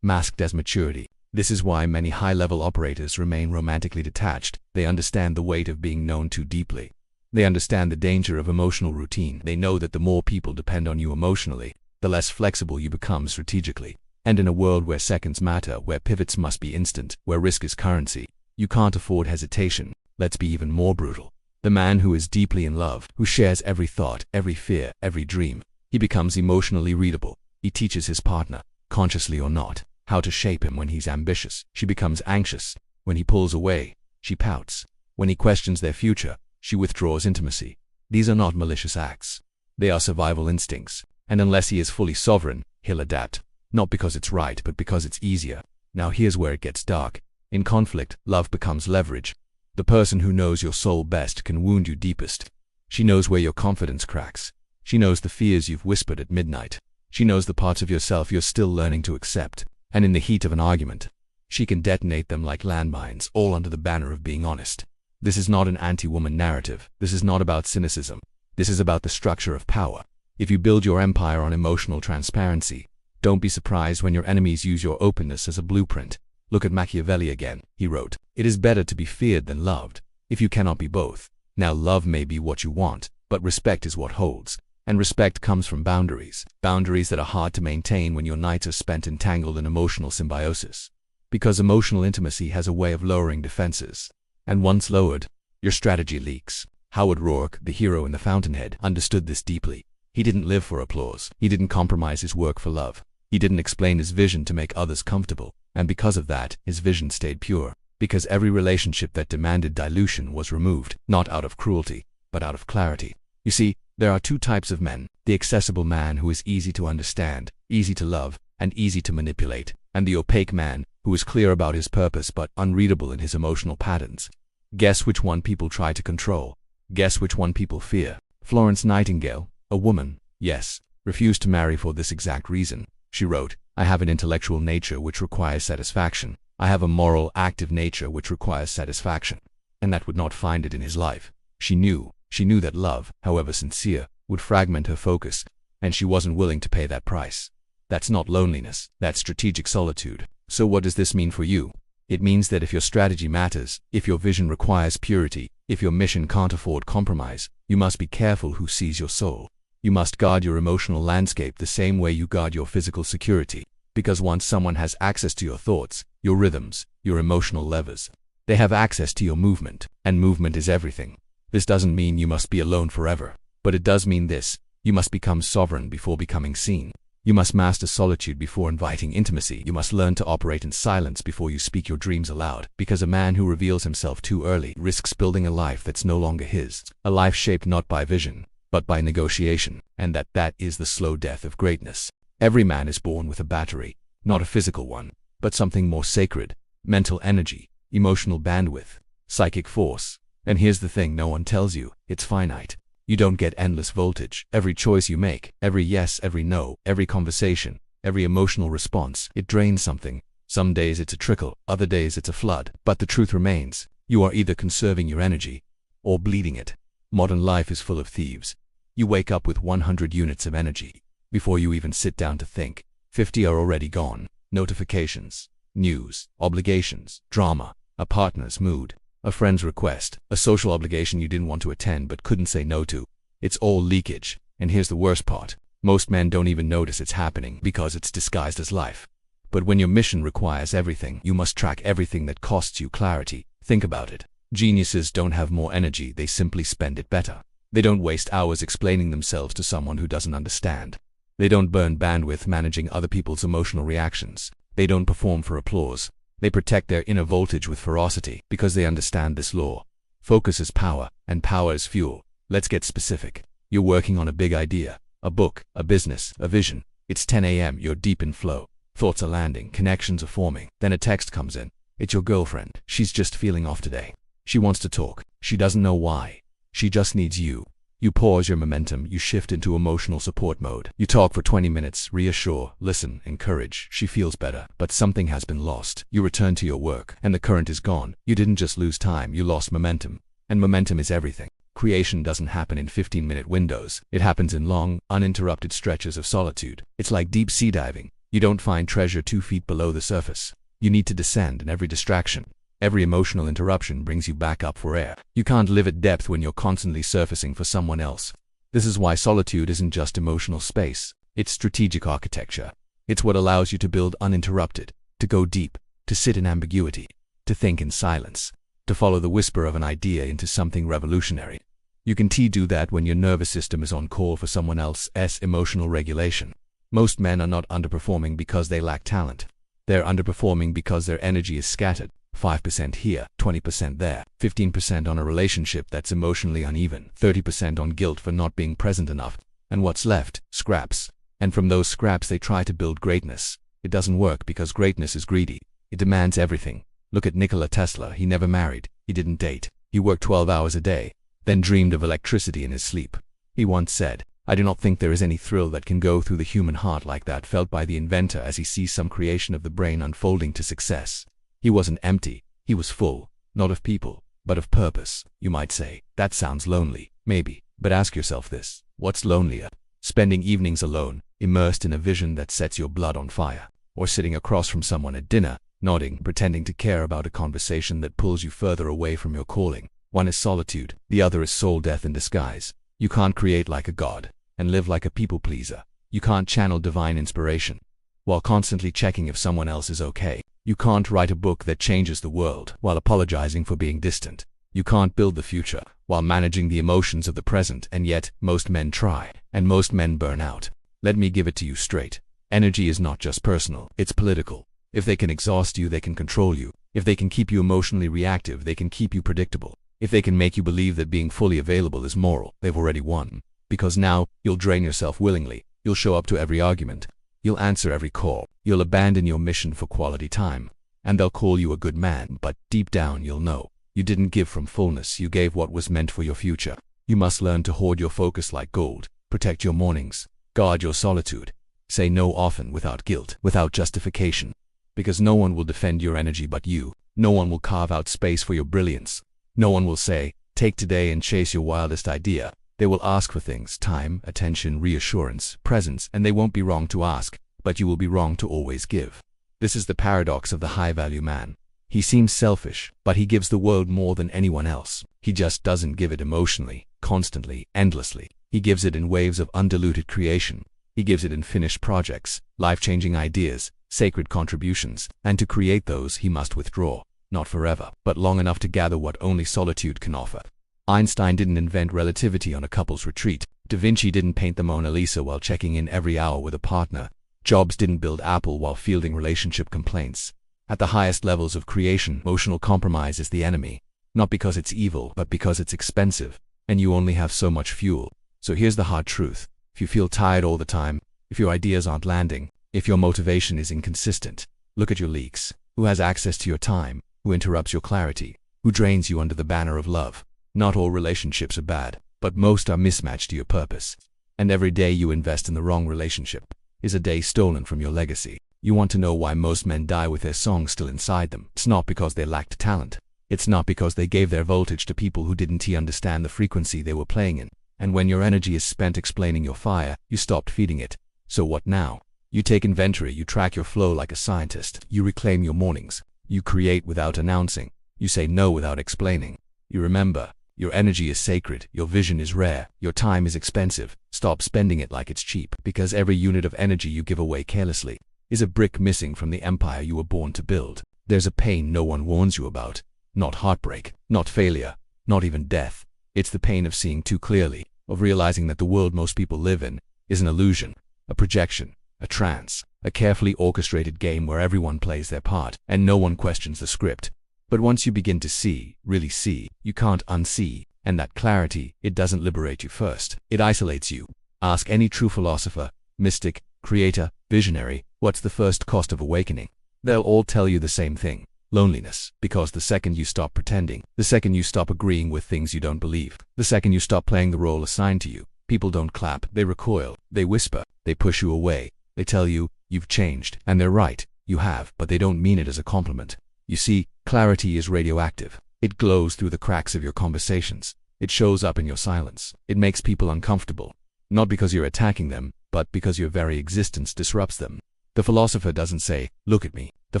masked as maturity. This is why many high-level operators remain romantically detached. They understand the weight of being known too deeply. They understand the danger of emotional routine. They know that the more people depend on you emotionally, the less flexible you become strategically. And in a world where seconds matter, where pivots must be instant, where risk is currency, you can't afford hesitation. Let's be even more brutal. The man who is deeply in love, who shares every thought, every fear, every dream, he becomes emotionally readable. He teaches his partner, consciously or not, how to shape him. When he's ambitious, she becomes anxious. When he pulls away, she pouts. When he questions their future, she withdraws intimacy. These are not malicious acts. They are survival instincts. And unless he is fully sovereign, he'll adapt. Not because it's right, but because it's easier. Now here's where it gets dark. In conflict, love becomes leverage. The person who knows your soul best can wound you deepest. She knows where your confidence cracks. She knows the fears you've whispered at midnight. She knows the parts of yourself you're still learning to accept. And in the heat of an argument, she can detonate them like landmines, all under the banner of being honest. This is not an anti-woman narrative. This is not about cynicism. This is about the structure of power. If you build your empire on emotional transparency, don't be surprised when your enemies use your openness as a blueprint. Look at Machiavelli again. He wrote, "It is better to be feared than loved, if you cannot be both." Now love may be what you want, but respect is what holds. And respect comes from boundaries. Boundaries that are hard to maintain when your nights are spent entangled in emotional symbiosis. Because emotional intimacy has a way of lowering defenses. And once lowered, your strategy leaks. Howard Rourke, the hero in The Fountainhead, understood this deeply. He didn't live for applause. He didn't compromise his work for love. He didn't explain his vision to make others comfortable, and because of that, his vision stayed pure. Because every relationship that demanded dilution was removed, not out of cruelty, but out of clarity. You see, there are two types of men: the accessible man who is easy to understand, easy to love, and easy to manipulate, and the opaque man who is clear about his purpose but unreadable in his emotional patterns. Guess which one people try to control. Guess which one people fear. Florence Nightingale, a woman, yes, refused to marry for this exact reason. She wrote, "I have an intellectual nature which requires satisfaction. I have a moral, active nature which requires satisfaction." And that would not find it in his life. She knew that love, however sincere, would fragment her focus, and she wasn't willing to pay that price. That's not loneliness, that's strategic solitude. So what does this mean for you? It means that if your strategy matters, if your vision requires purity, if your mission can't afford compromise, you must be careful who sees your soul. You must guard your emotional landscape the same way you guard your physical security. Because once someone has access to your thoughts, your rhythms, your emotional levers, they have access to your movement, and movement is everything. This doesn't mean you must be alone forever, but it does mean this: you must become sovereign before becoming seen. You must master solitude before inviting intimacy. You must learn to operate in silence before you speak your dreams aloud, because a man who reveals himself too early risks building a life that's no longer his, a life shaped not by vision, but by negotiation, and that is the slow death of greatness. Every man is born with a battery, not a physical one, but something more sacred: mental energy, emotional bandwidth, psychic force. And here's the thing no one tells you: it's finite. You don't get endless voltage. Every choice you make, every yes, every no, every conversation, every emotional response, it drains something. Some days it's a trickle, other days it's a flood. But the truth remains: you are either conserving your energy or bleeding it. Modern life is full of thieves. You wake up with 100 units of energy. Before you even sit down to think, 50 are already gone. Notifications, news, obligations, drama, a partner's mood, a friend's request, a social obligation you didn't want to attend but couldn't say no to. It's all leakage. And here's the worst part: most men don't even notice it's happening because it's disguised as life. But when your mission requires everything, you must track everything that costs you clarity. Think about it. Geniuses don't have more energy, they simply spend it better. They don't waste hours explaining themselves to someone who doesn't understand. They don't burn bandwidth managing other people's emotional reactions. They don't perform for applause. They protect their inner voltage with ferocity, because they understand this law: focus is power, and power is fuel. Let's get specific. You're working on a big idea, a book, a business, a vision. It's 10 a.m., you're deep in flow. Thoughts are landing, connections are forming. Then a text comes in. It's your girlfriend. She's just feeling off today. She wants to talk. She doesn't know why. She just needs you. You pause your momentum, you shift into emotional support mode. You talk for 20 minutes, reassure, listen, encourage. She feels better, but something has been lost. You return to your work, and the current is gone. You didn't just lose time, you lost momentum. And momentum is everything. Creation doesn't happen in 15-minute windows. It happens in long, uninterrupted stretches of solitude. It's like deep sea diving. You don't find treasure 2 feet below the surface. You need to descend, and every distraction, every emotional interruption brings you back up for air. You can't live at depth when you're constantly surfacing for someone else. This is why solitude isn't just emotional space. It's strategic architecture. It's what allows you to build uninterrupted, to go deep, to sit in ambiguity, to think in silence, to follow the whisper of an idea into something revolutionary. You can do that when your nervous system is on call for someone else's emotional regulation. Most men are not underperforming because they lack talent. They're underperforming because their energy is scattered. 5% here, 20% there, 15% on a relationship that's emotionally uneven, 30% on guilt for not being present enough, and what's left? Scraps. And from those scraps they try to build greatness. It doesn't work because greatness is greedy. It demands everything. Look at Nikola Tesla. He never married. He didn't date. He worked 12 hours a day, then dreamed of electricity in his sleep. He once said, "I do not think there is any thrill that can go through the human heart like that felt by the inventor as he sees some creation of the brain unfolding to success." He wasn't empty, he was full, not of people, but of purpose. You might say, that sounds lonely, maybe, but ask yourself this: what's lonelier? Spending evenings alone, immersed in a vision that sets your blood on fire, or sitting across from someone at dinner, nodding, pretending to care about a conversation that pulls you further away from your calling? One is solitude, the other is soul death in disguise. You can't create like a god and live like a people pleaser. You can't channel divine inspiration while constantly checking if someone else is okay. You can't write a book that changes the world while apologizing for being distant. You can't build the future while managing the emotions of the present, and yet most men try, and most men burn out. Let me give it to you straight. Energy is not just personal, it's political. If they can exhaust you, they can control you. If they can keep you emotionally reactive, they can keep you predictable. If they can make you believe that being fully available is moral, they've already won. Because now, you'll drain yourself willingly. You'll show up to every argument. You'll answer every call. You'll abandon your mission for quality time. And they'll call you a good man, but deep down you'll know. You didn't give from fullness, you gave what was meant for your future. You must learn to hoard your focus like gold. Protect your mornings. Guard your solitude. Say no often without guilt, without justification. Because no one will defend your energy but you. No one will carve out space for your brilliance. No one will say, take today and chase your wildest idea. They will ask for things, time, attention, reassurance, presence, and they won't be wrong to ask, but you will be wrong to always give. This is the paradox of the high-value man. He seems selfish, but he gives the world more than anyone else. He just doesn't give it emotionally, constantly, endlessly. He gives it in waves of undiluted creation. He gives it in finished projects, life-changing ideas, sacred contributions, and to create those he must withdraw, not forever, but long enough to gather what only solitude can offer. Einstein didn't invent relativity on a couple's retreat. Da Vinci didn't paint the Mona Lisa while checking in every hour with a partner. Jobs didn't build Apple while fielding relationship complaints. At the highest levels of creation, emotional compromise is the enemy. Not because it's evil, but because it's expensive, and you only have so much fuel. So here's the hard truth. If you feel tired all the time, if your ideas aren't landing, if your motivation is inconsistent, look at your leaks. Who has access to your time? Who interrupts your clarity? Who drains you under the banner of love? Not all relationships are bad, but most are mismatched to your purpose. And every day you invest in the wrong relationship is a day stolen from your legacy. You want to know why most men die with their song still inside them. It's not because they lacked talent. It's not because they gave their voltage to people who didn't understand the frequency they were playing in. And when your energy is spent explaining your fire, you stopped feeding it. So what now? You take inventory, you track your flow like a scientist. You reclaim your mornings. You create without announcing. You say no without explaining. You remember. Your energy is sacred, your vision is rare, your time is expensive. Stop spending it like it's cheap, because every unit of energy you give away carelessly is a brick missing from the empire you were born to build. There's a pain no one warns you about. Not heartbreak, not failure, not even death. It's the pain of seeing too clearly, of realizing that the world most people live in is an illusion, a projection, a trance, a carefully orchestrated game where everyone plays their part and no one questions the script. But once you begin to see, really see, you can't unsee, and that clarity, it doesn't liberate you first. It isolates you. Ask any true philosopher, mystic, creator, visionary, what's the first cost of awakening? They'll all tell you the same thing. Loneliness. Because the second you stop pretending, the second you stop agreeing with things you don't believe, the second you stop playing the role assigned to you, people don't clap, they recoil, they whisper, they push you away, they tell you, you've changed, and they're right, you have, but they don't mean it as a compliment. You see, clarity is radioactive. It glows through the cracks of your conversations. It shows up in your silence. It makes people uncomfortable. Not because you're attacking them, but because your very existence disrupts them. The philosopher doesn't say, look at me. The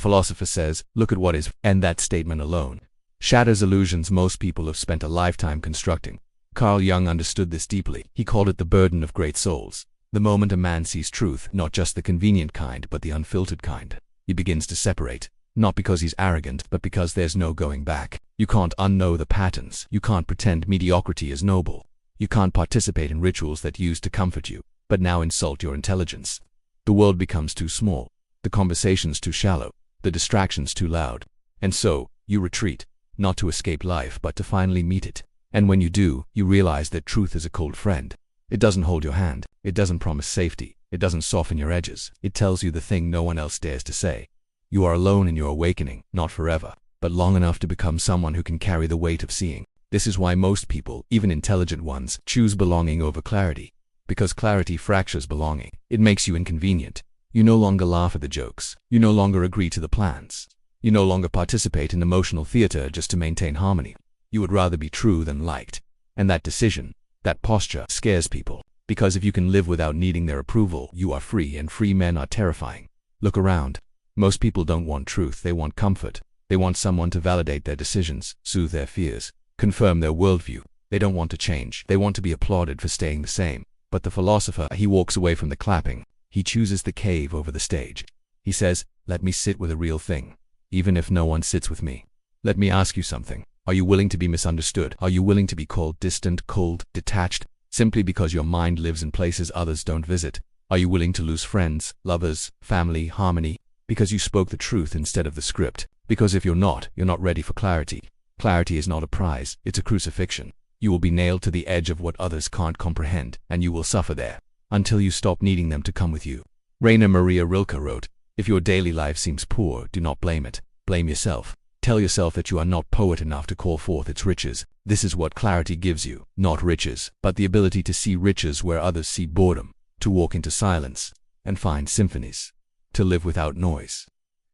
philosopher says, look at what is, and that statement alone shatters illusions most people have spent a lifetime constructing. Carl Jung understood this deeply. He called it the burden of great souls. The moment a man sees truth, not just the convenient kind, but the unfiltered kind, he begins to separate. Not because he's arrogant, but because there's no going back. You can't unknow the patterns. You can't pretend mediocrity is noble. You can't participate in rituals that used to comfort you, but now insult your intelligence. The world becomes too small. The conversations too shallow. The distractions too loud. And so, you retreat, not to escape life, but to finally meet it. And when you do, you realize that truth is a cold friend. It doesn't hold your hand. It doesn't promise safety. It doesn't soften your edges. It tells you the thing no one else dares to say. You are alone in your awakening, not forever, but long enough to become someone who can carry the weight of seeing. This is why most people, even intelligent ones, choose belonging over clarity. Because clarity fractures belonging. It makes you inconvenient. You no longer laugh at the jokes. You no longer agree to the plans. You no longer participate in emotional theater just to maintain harmony. You would rather be true than liked. And that decision, that posture, scares people. Because if you can live without needing their approval, you are free, and free men are terrifying. Look around. Most people don't want truth, they want comfort. They want someone to validate their decisions, soothe their fears, confirm their worldview. They don't want to change, they want to be applauded for staying the same. But the philosopher, he walks away from the clapping. He chooses the cave over the stage. He says, let me sit with a real thing, even if no one sits with me. Let me ask you something. Are you willing to be misunderstood? Are you willing to be called distant, cold, detached, simply because your mind lives in places others don't visit? Are you willing to lose friends, lovers, family, harmony, because you spoke the truth instead of the script? Because if you're not ready for clarity. Clarity is not a prize, it's a crucifixion. You will be nailed to the edge of what others can't comprehend, and you will suffer there, until you stop needing them to come with you. Rainer Maria Rilke wrote, "If your daily life seems poor, do not blame it. Blame yourself. Tell yourself that you are not poet enough to call forth its riches. This is what clarity gives you, not riches, but the ability to see riches where others see boredom, to walk into silence and find symphonies, to live without noise,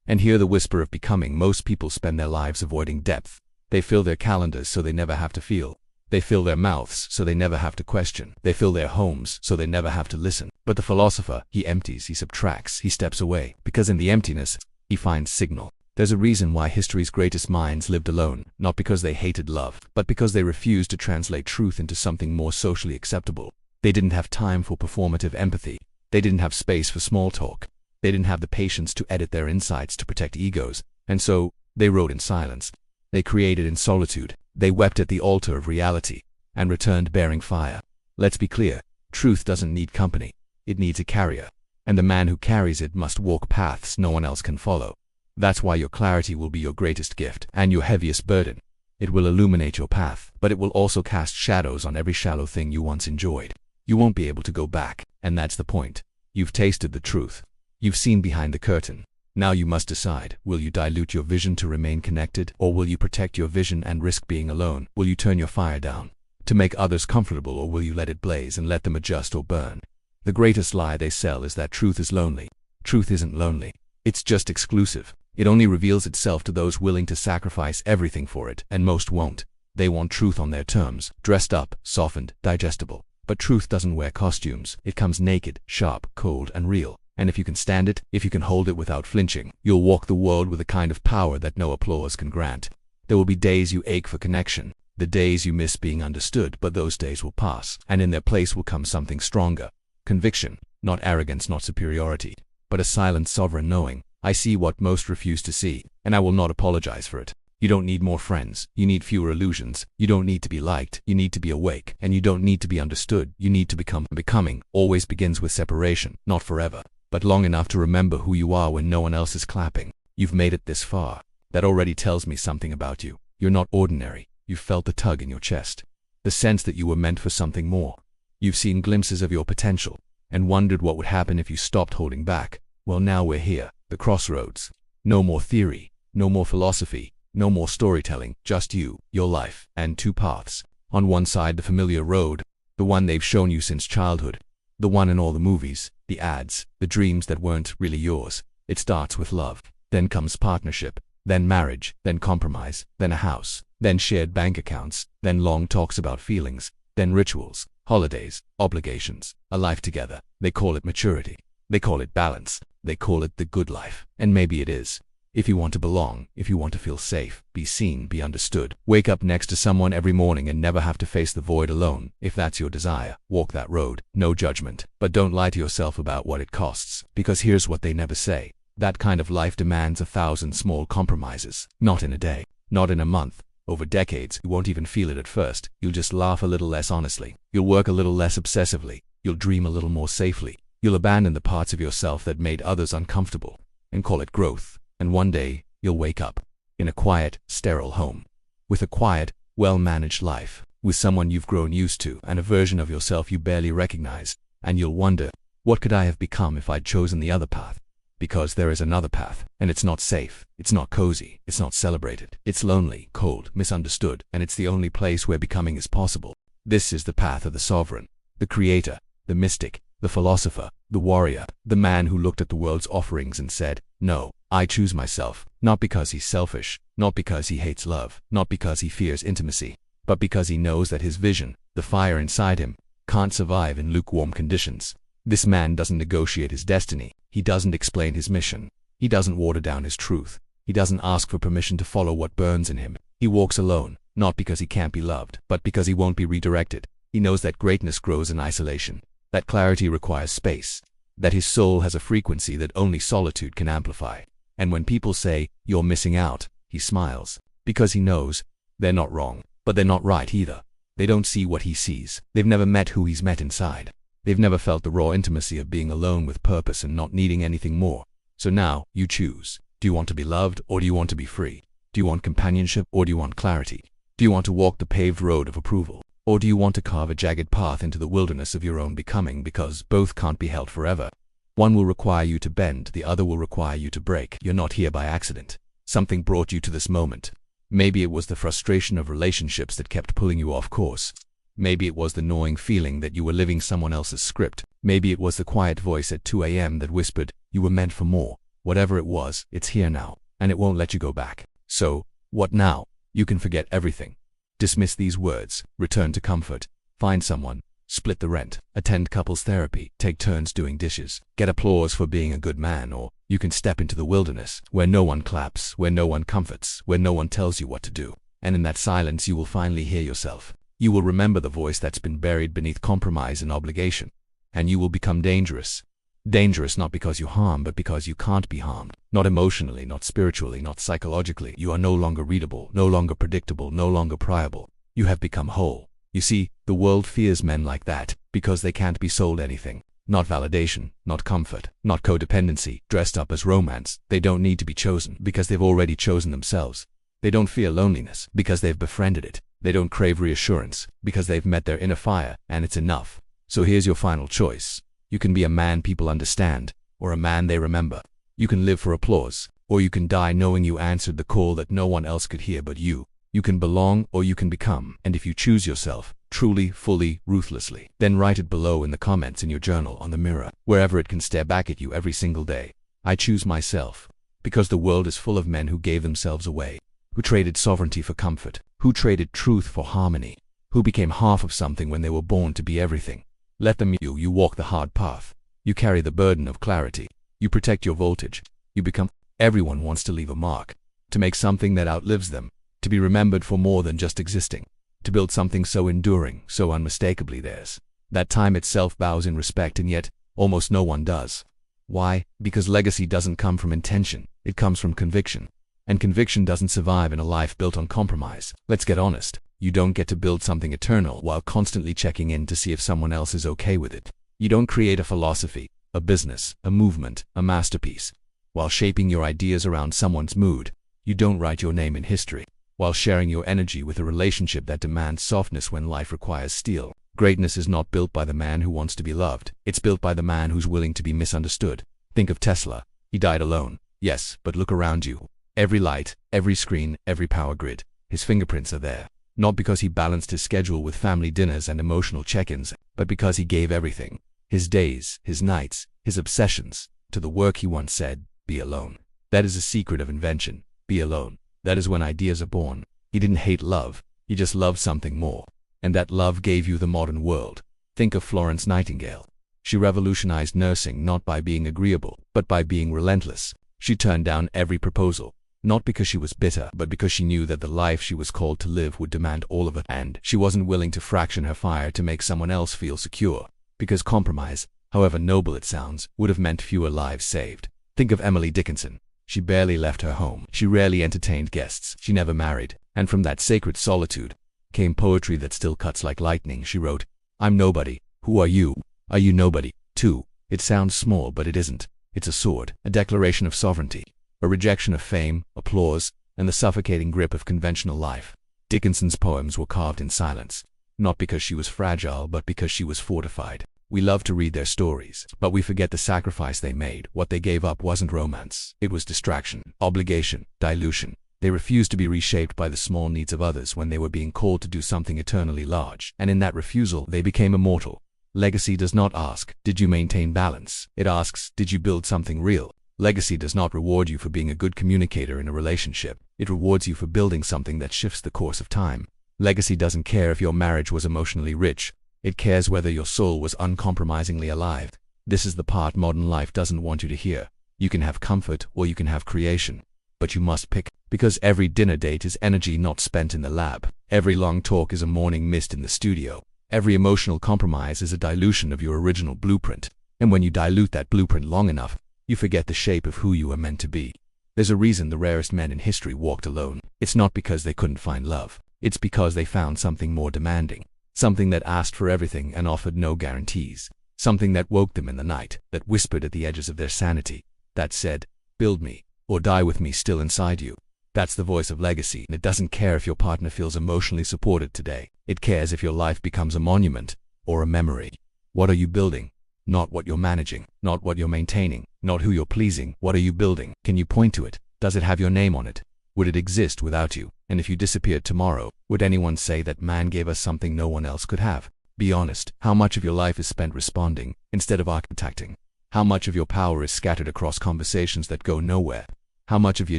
and hear the whisper of becoming." Most people spend their lives avoiding depth. They fill their calendars so they never have to feel. They fill their mouths so they never have to question. They fill their homes so they never have to listen. But the philosopher, he empties, he subtracts, he steps away, because in the emptiness, he finds signal. There's a reason why history's greatest minds lived alone, not because they hated love, but because they refused to translate truth into something more socially acceptable. They didn't have time for performative empathy. They didn't have space for small talk. They didn't have the patience to edit their insights to protect egos, and so they wrote in silence. They created in solitude. They wept at the altar of reality, and returned bearing fire. Let's be clear, truth doesn't need company. It needs a carrier, and the man who carries it must walk paths no one else can follow. That's why your clarity will be your greatest gift and your heaviest burden. It will illuminate your path, but it will also cast shadows on every shallow thing you once enjoyed. You won't be able to go back, and that's the point. You've tasted the truth. You've seen behind the curtain. Now you must decide, will you dilute your vision to remain connected, or will you protect your vision and risk being alone? Will you turn your fire down to make others comfortable, or will you let it blaze and let them adjust or burn? The greatest lie they sell is that truth is lonely. Truth isn't lonely. It's just exclusive. It only reveals itself to those willing to sacrifice everything for it, and most won't. They want truth on their terms, dressed up, softened, digestible. But truth doesn't wear costumes. It comes naked, sharp, cold, and real. And if you can stand it, if you can hold it without flinching, you'll walk the world with a kind of power that no applause can grant. There will be days you ache for connection, the days you miss being understood, but those days will pass, and in their place will come something stronger. Conviction, not arrogance, not superiority, but a silent, sovereign knowing. I see what most refuse to see, and I will not apologize for it. You don't need more friends, you need fewer illusions. You don't need to be liked, you need to be awake. And you don't need to be understood, you need to become. Becoming always begins with separation, not forever, but long enough to remember who you are when no one else is clapping. You've made it this far. That already tells me something about you. You're not ordinary. You've felt the tug in your chest, the sense that you were meant for something more. You've seen glimpses of your potential, and wondered what would happen if you stopped holding back. Well, now we're here, the crossroads. No more theory, no more philosophy, no more storytelling, just you, your life, and two paths. On one side, the familiar road, the one they've shown you since childhood, the one in all the movies, the ads, the dreams that weren't really yours. It starts with love, then comes partnership, then marriage, then compromise, then a house, then shared bank accounts, then long talks about feelings, then rituals, holidays, obligations, a life together. They call it maturity. They call it balance. They call it the good life. And maybe it is. If you want to belong, if you want to feel safe, be seen, be understood, wake up next to someone every morning and never have to face the void alone. If that's your desire, walk that road. No judgment. But don't lie to yourself about what it costs, because here's what they never say. That kind of life demands 1,000 small compromises. Not in a day, not in a month. Over decades, you won't even feel it at first. You'll just laugh a little less honestly. You'll work a little less obsessively. You'll dream a little more safely. You'll abandon the parts of yourself that made others uncomfortable, and call it growth. And one day, you'll wake up in a quiet, sterile home, with a quiet, well-managed life, with someone you've grown used to and a version of yourself you barely recognize. And you'll wonder, what could I have become if I'd chosen the other path? Because there is another path, and it's not safe, it's not cozy, it's not celebrated. It's lonely, cold, misunderstood, and it's the only place where becoming is possible. This is the path of the sovereign, the creator, the mystic, the philosopher, the warrior, the man who looked at the world's offerings and said, "No, I choose myself," not because he's selfish, not because he hates love, not because he fears intimacy, but because he knows that his vision, the fire inside him, can't survive in lukewarm conditions. This man doesn't negotiate his destiny. He doesn't explain his mission. He doesn't water down his truth. He doesn't ask for permission to follow what burns in him. He walks alone, not because he can't be loved, but because he won't be redirected. He knows that greatness grows in isolation, that clarity requires space, that his soul has a frequency that only solitude can amplify. And when people say, "You're missing out," he smiles, because he knows they're not wrong, but they're not right either. They don't see what he sees. They've never met who he's met inside. They've never felt the raw intimacy of being alone with purpose and not needing anything more. So now, you choose. Do you want to be loved, or do you want to be free? Do you want companionship, or do you want clarity? Do you want to walk the paved road of approval, or do you want to carve a jagged path into the wilderness of your own becoming, because both can't be held forever? One will require you to bend, the other will require you to break. You're not here by accident. Something brought you to this moment. Maybe it was the frustration of relationships that kept pulling you off course. Maybe it was the gnawing feeling that you were living someone else's script. Maybe it was the quiet voice at 2 a.m. that whispered, you were meant for more. Whatever it was, it's here now, and it won't let you go back. So, what now? You can forget everything. Dismiss these words, return to comfort, find someone, split the rent, attend couples therapy, take turns doing dishes, get applause for being a good man, or you can step into the wilderness, where no one claps, where no one comforts, where no one tells you what to do. And in that silence you will finally hear yourself. You will remember the voice that's been buried beneath compromise and obligation. And you will become dangerous. Dangerous not because you harm, but because you can't be harmed. Not emotionally, not spiritually, not psychologically. You are no longer readable, no longer predictable, no longer pliable. You have become whole. You see, the world fears men like that, because they can't be sold anything. Not validation, not comfort, not codependency, dressed up as romance. They don't need to be chosen, because they've already chosen themselves. They don't fear loneliness, because they've befriended it. They don't crave reassurance, because they've met their inner fire, and it's enough. So here's your final choice. You can be a man people understand, or a man they remember. You can live for applause, or you can die knowing you answered the call that no one else could hear but you. You can belong, or you can become. And if you choose yourself, truly, fully, ruthlessly, then write it below in the comments in your journal, on the mirror, wherever it can stare back at you every single day. I choose myself, because the world is full of men who gave themselves away, who traded sovereignty for comfort, who traded truth for harmony, who became half of something when they were born to be everything. Let them. You walk the hard path. You carry the burden of clarity. You protect your voltage. You become. Everyone wants to leave a mark, to make something that outlives them, to be remembered for more than just existing, to build something so enduring, so unmistakably theirs, that time itself bows in respect, and yet almost no one does. Why? Because legacy doesn't come from intention, it comes from conviction. And conviction doesn't survive in a life built on compromise. Let's get honest. You don't get to build something eternal while constantly checking in to see if someone else is okay with it. You don't create a philosophy, a business, a movement, a masterpiece, while shaping your ideas around someone's mood. You don't write your name in history, while sharing your energy with a relationship that demands softness when life requires steel. Greatness is not built by the man who wants to be loved. It's built by the man who's willing to be misunderstood. Think of Tesla. He died alone. Yes, but look around you. Every light, every screen, every power grid. His fingerprints are there. Not because he balanced his schedule with family dinners and emotional check-ins, but because he gave everything. His days, his nights, his obsessions, to the work he once said, be alone. That is a secret of invention. Be alone. That is when ideas are born. He didn't hate love. He just loved something more. And that love gave you the modern world. Think of Florence Nightingale. She revolutionized nursing not by being agreeable, but by being relentless. She turned down every proposal. Not because she was bitter, but because she knew that the life she was called to live would demand all of it, and she wasn't willing to fraction her fire to make someone else feel secure. Because compromise, however noble it sounds, would have meant fewer lives saved. Think of Emily Dickinson. She barely left her home. She rarely entertained guests. She never married. And from that sacred solitude came poetry that still cuts like lightning. She wrote, I'm nobody. Who are you? Are you nobody, too? It sounds small, but it isn't. It's a sword, a declaration of sovereignty, a rejection of fame, applause, and the suffocating grip of conventional life. Dickinson's poems were carved in silence, not because she was fragile, but because she was fortified. We love to read their stories, but we forget the sacrifice they made. What they gave up wasn't romance. It was distraction, obligation, dilution. They refused to be reshaped by the small needs of others when they were being called to do something eternally large. And in that refusal, they became immortal. Legacy does not ask, did you maintain balance? It asks, did you build something real? Legacy does not reward you for being a good communicator in a relationship. It rewards you for building something that shifts the course of time. Legacy doesn't care if your marriage was emotionally rich. It cares whether your soul was uncompromisingly alive. This is the part modern life doesn't want you to hear. You can have comfort or you can have creation. But you must pick, because every dinner date is energy not spent in the lab. Every long talk is a morning mist in the studio. Every emotional compromise is a dilution of your original blueprint. And when you dilute that blueprint long enough, you forget the shape of who you are meant to be. There's a reason the rarest men in history walked alone. It's not because they couldn't find love. It's because they found something more demanding. Something that asked for everything and offered no guarantees. Something that woke them in the night, that whispered at the edges of their sanity, that said, "Build me, or die with me still inside you." That's the voice of legacy, and it doesn't care if your partner feels emotionally supported today. It cares if your life becomes a monument or a memory. What are you building? Not what you're managing, not what you're maintaining, not who you're pleasing. What are you building? Can you point to it? Does it have your name on it? Would it exist without you? And if you disappeared tomorrow, would anyone say that man gave us something no one else could have? Be honest. How much of your life is spent responding instead of architecting? How much of your power is scattered across conversations that go nowhere? How much of your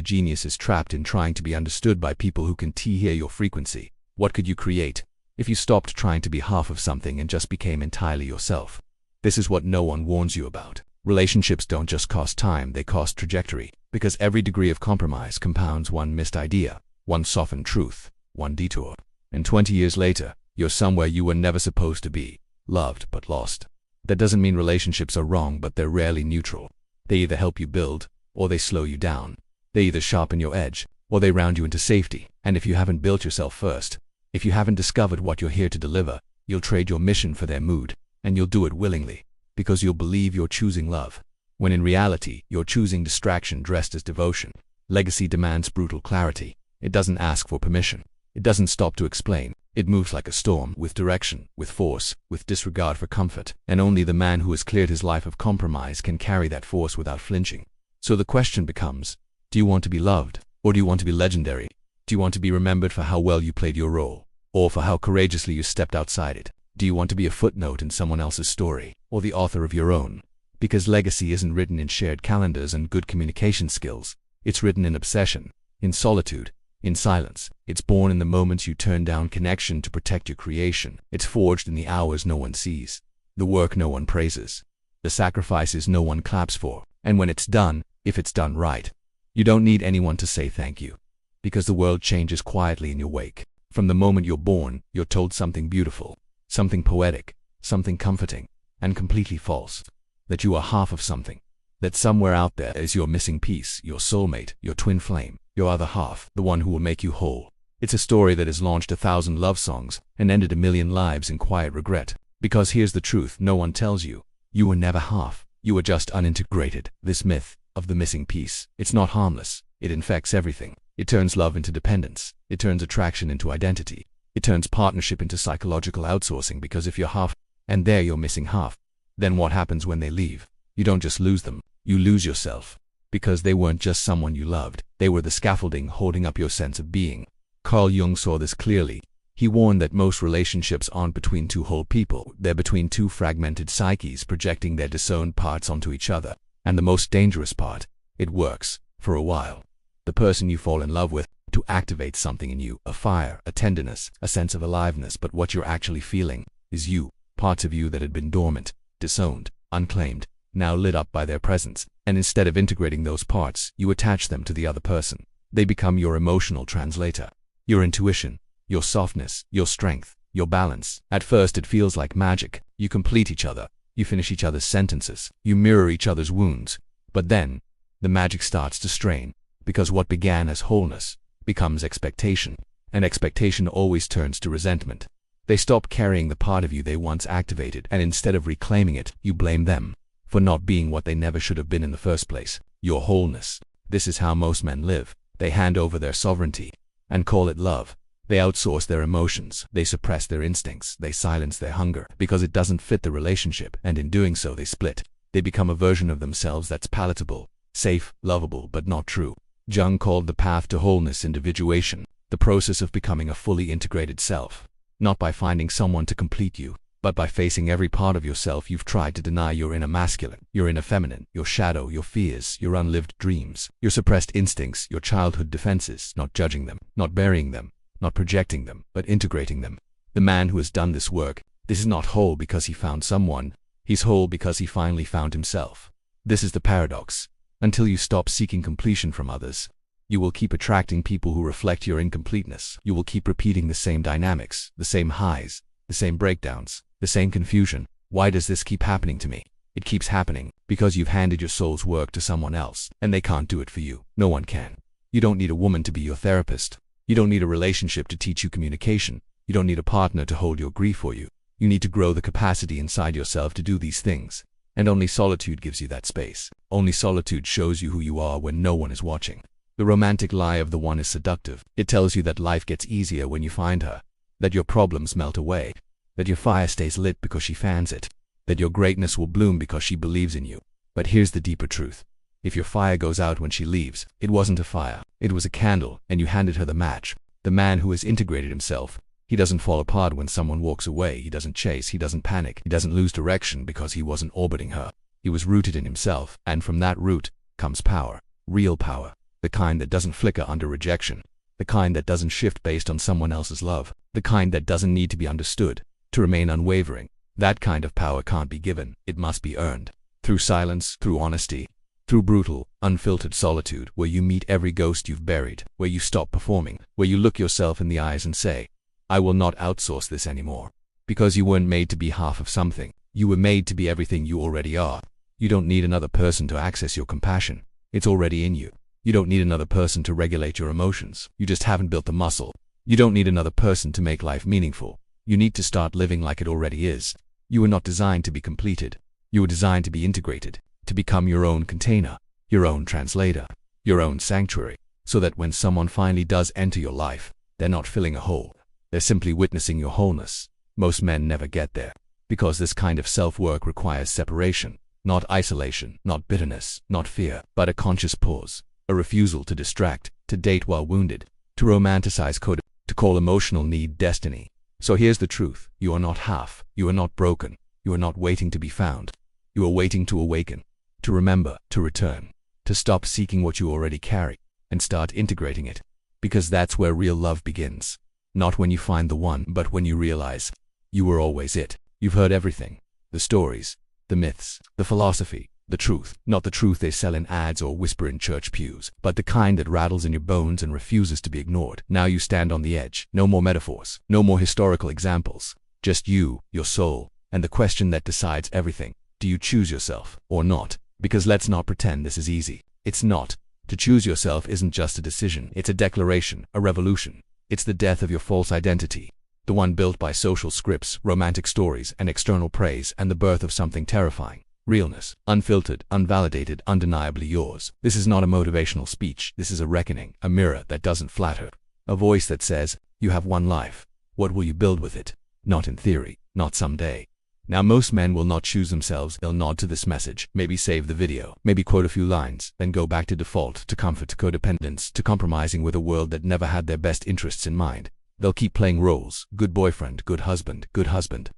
genius is trapped in trying to be understood by people who can hear your frequency? What could you create if you stopped trying to be half of something and just became entirely yourself? This is what no one warns you about. Relationships don't just cost time, they cost trajectory, because every degree of compromise compounds one missed idea, one softened truth, one detour. And 20 years later, you're somewhere you were never supposed to be, loved but lost. That doesn't mean relationships are wrong, but they're rarely neutral. They either help you build, or they slow you down. They either sharpen your edge, or they round you into safety. And if you haven't built yourself first, if you haven't discovered what you're here to deliver, you'll trade your mission for their mood, and you'll do it willingly, because you'll believe you're choosing love, when in reality, you're choosing distraction dressed as devotion. Legacy demands brutal clarity. It doesn't ask for permission. It doesn't stop to explain. It moves like a storm, with direction, with force, with disregard for comfort. And only the man who has cleared his life of compromise can carry that force without flinching. So the question becomes, do you want to be loved, or do you want to be legendary? Do you want to be remembered for how well you played your role, or for how courageously you stepped outside it? Do you want to be a footnote in someone else's story, or the author of your own? Because legacy isn't written in shared calendars and good communication skills. It's written in obsession, in solitude, in silence. It's born in the moments you turn down connection to protect your creation. It's forged in the hours no one sees, the work no one praises, the sacrifices no one claps for. And when it's done, if it's done right, you don't need anyone to say thank you, because the world changes quietly in your wake. From the moment you're born, you're told something beautiful, something poetic, something comforting, and completely false. That you are half of something. That somewhere out there is your missing piece, your soulmate, your twin flame, your other half, the one who will make you whole. It's a story that has launched 1,000 love songs and ended 1,000,000 lives in quiet regret. Because here's the truth no one tells you. You were never half. You were just unintegrated. This myth of the missing piece, it's not harmless. It infects everything. It turns love into dependence. It turns attraction into identity. It turns partnership into psychological outsourcing, because if you're half, and they're your missing half, then what happens when they leave? You don't just lose them, you lose yourself. Because they weren't just someone you loved, they were the scaffolding holding up your sense of being. Carl Jung saw this clearly. He warned that most relationships aren't between two whole people, they're between two fragmented psyches projecting their disowned parts onto each other. And the most dangerous part, it works, for a while. The person you fall in love with, to activate something in you, a fire, a tenderness, a sense of aliveness, but what you're actually feeling is you, parts of you that had been dormant, disowned, unclaimed, now lit up by their presence. And instead of integrating those parts, you attach them to the other person. They become your emotional translator, your intuition, your softness, your strength, your balance. At first it feels like magic. You complete each other. You finish each other's sentences. You mirror each other's wounds. But then, the magic starts to strain, because what began as wholeness becomes expectation. And expectation always turns to resentment. They stop carrying the part of you they once activated, and instead of reclaiming it, you blame them for not being what they never should have been in the first place. Your wholeness. This is how most men live. They hand over their sovereignty and call it love. They outsource their emotions. They suppress their instincts. They silence their hunger because it doesn't fit the relationship, and in doing so they split. They become a version of themselves that's palatable, safe, lovable, but not true. Jung called the path to wholeness individuation, the process of becoming a fully integrated self. Not by finding someone to complete you, but by facing every part of yourself you've tried to deny: your inner masculine, your inner feminine, your shadow, your fears, your unlived dreams, your suppressed instincts, your childhood defenses, not judging them, not burying them, not projecting them, but integrating them. The man who has done this work, this is not whole because he found someone, he's whole because he finally found himself. This is the paradox. Until you stop seeking completion from others, you will keep attracting people who reflect your incompleteness. You will keep repeating the same dynamics, the same highs, the same breakdowns, the same confusion. Why does this keep happening to me? It keeps happening because you've handed your soul's work to someone else, and they can't do it for you. No one can. You don't need a woman to be your therapist. You don't need a relationship to teach you communication. You don't need a partner to hold your grief for you. You need to grow the capacity inside yourself to do these things. And only solitude gives you that space. Only solitude shows you who you are when no one is watching. The romantic lie of the one is seductive. It tells you that life gets easier when you find her, that your problems melt away, that your fire stays lit because she fans it, that your greatness will bloom because she believes in you. But here's the deeper truth. If your fire goes out when she leaves, it wasn't a fire. It was a candle, and you handed her the match. The man who has integrated himself, he doesn't fall apart when someone walks away. He doesn't chase. He doesn't panic. He doesn't lose direction because he wasn't orbiting her. He was rooted in himself, and from that root comes power. Real power. The kind that doesn't flicker under rejection. The kind that doesn't shift based on someone else's love. The kind that doesn't need to be understood to remain unwavering. That kind of power can't be given. It must be earned. Through silence, through honesty, through brutal, unfiltered solitude, where you meet every ghost you've buried, where you stop performing, where you look yourself in the eyes and say, I will not outsource this anymore. Because you weren't made to be half of something. You were made to be everything you already are. You don't need another person to access your compassion. It's already in you. You don't need another person to regulate your emotions. You just haven't built the muscle. You don't need another person to make life meaningful. You need to start living like it already is. You were not designed to be completed. You were designed to be integrated, to become your own container, your own translator, your own sanctuary, so that when someone finally does enter your life, they're not filling a hole. They're simply witnessing your wholeness. Most men never get there, because this kind of self-work requires separation, not isolation, not bitterness, not fear, but a conscious pause, a refusal to distract, to date while wounded, to romanticize code, to call emotional need destiny. So here's the truth. You are not half. You are not broken. You are not waiting to be found. You are waiting to awaken, to remember, to return, to stop seeking what you already carry and start integrating it. Because that's where real love begins. Not when you find the one, but when you realize you were always it. You've heard everything. The stories, the myths, the philosophy, the truth. Not the truth they sell in ads or whisper in church pews, but the kind that rattles in your bones and refuses to be ignored. Now you stand on the edge. No more metaphors. No more historical examples. Just you, your soul, and the question that decides everything. Do you choose yourself or not? Because let's not pretend this is easy. It's not. To choose yourself isn't just a decision. It's a declaration, a revolution. It's the death of your false identity, the one built by social scripts, romantic stories, and external praise, and the birth of something terrifying. Realness, unfiltered, unvalidated, undeniably yours. This is not a motivational speech. This is a reckoning, a mirror that doesn't flatter, a voice that says, you have one life. What will you build with it? Not in theory, not someday. Now most men will not choose themselves. They'll nod to this message, maybe save the video, maybe quote a few lines, then go back to default, to comfort, to codependence, to compromising with a world that never had their best interests in mind. They'll keep playing roles, good boyfriend, good husband,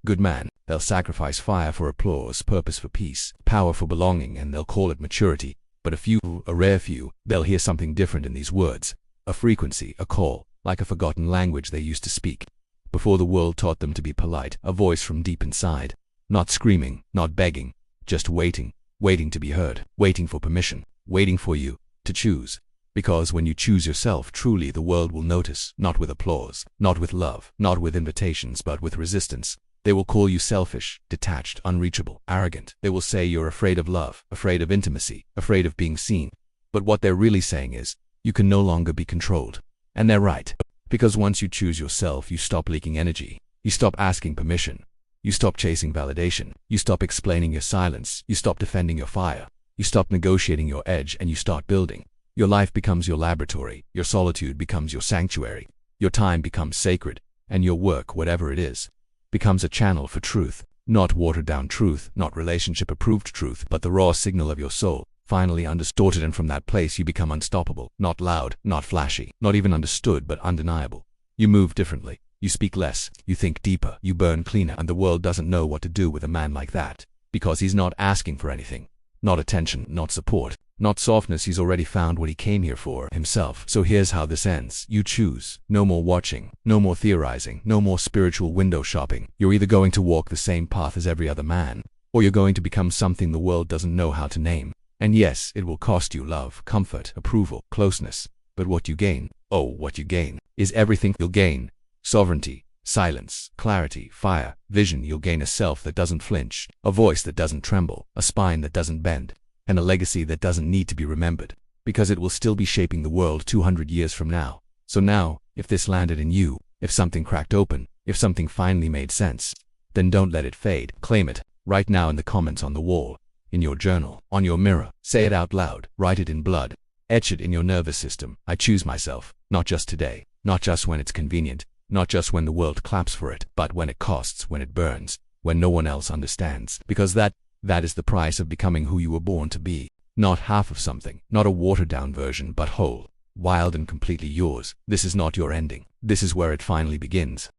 good man. They'll sacrifice fire for applause, purpose for peace, power for belonging, and they'll call it maturity. But a few, a rare few, they'll hear something different in these words. A frequency, a call, like a forgotten language they used to speak before the world taught them to be polite, a voice from deep inside. Not screaming, not begging, just waiting, waiting to be heard, waiting for permission, waiting for you to choose. Because when you choose yourself, truly the world will notice, not with applause, not with love, not with invitations, but with resistance. They will call you selfish, detached, unreachable, arrogant. They will say you're afraid of love, afraid of intimacy, afraid of being seen. But what they're really saying is, you can no longer be controlled. And they're right. Because once you choose yourself, you stop leaking energy. You stop asking permission. You stop chasing validation. You stop explaining your silence. You stop defending your fire. You stop negotiating your edge, and you start building. Your life becomes your laboratory. Your solitude becomes your sanctuary. Your time becomes sacred. And your work, whatever it is, becomes a channel for truth. Not watered-down truth, not relationship-approved truth, but the raw signal of your soul, finally undistorted, and from that place you become unstoppable. Not loud, not flashy, not even understood, but undeniable. You move differently. You speak less, you think deeper, you burn cleaner, and the world doesn't know what to do with a man like that. Because he's not asking for anything. Not attention, not support, not softness. He's already found what he came here for, himself. So here's how this ends. You choose. No more watching, no more theorizing, no more spiritual window shopping. You're either going to walk the same path as every other man, or you're going to become something the world doesn't know how to name. And yes, it will cost you love, comfort, approval, closeness. But what you gain, oh, what you gain, is everything you'll gain. Sovereignty, silence, clarity, fire, vision. You'll gain a self that doesn't flinch, a voice that doesn't tremble, a spine that doesn't bend, and a legacy that doesn't need to be remembered, because it will still be shaping the world 200 years from now. So now, if this landed in you, if something cracked open, if something finally made sense, then don't let it fade. Claim it, right now in the comments on the wall, in your journal, on your mirror. Say it out loud, write it in blood, etch it in your nervous system. I choose myself, not just today, not just when it's convenient, not just when the world claps for it, but when it costs, when it burns, when no one else understands. Because that is the price of becoming who you were born to be. Not half of something, not a watered-down version, but whole, wild and completely yours. This is not your ending. This is where it finally begins.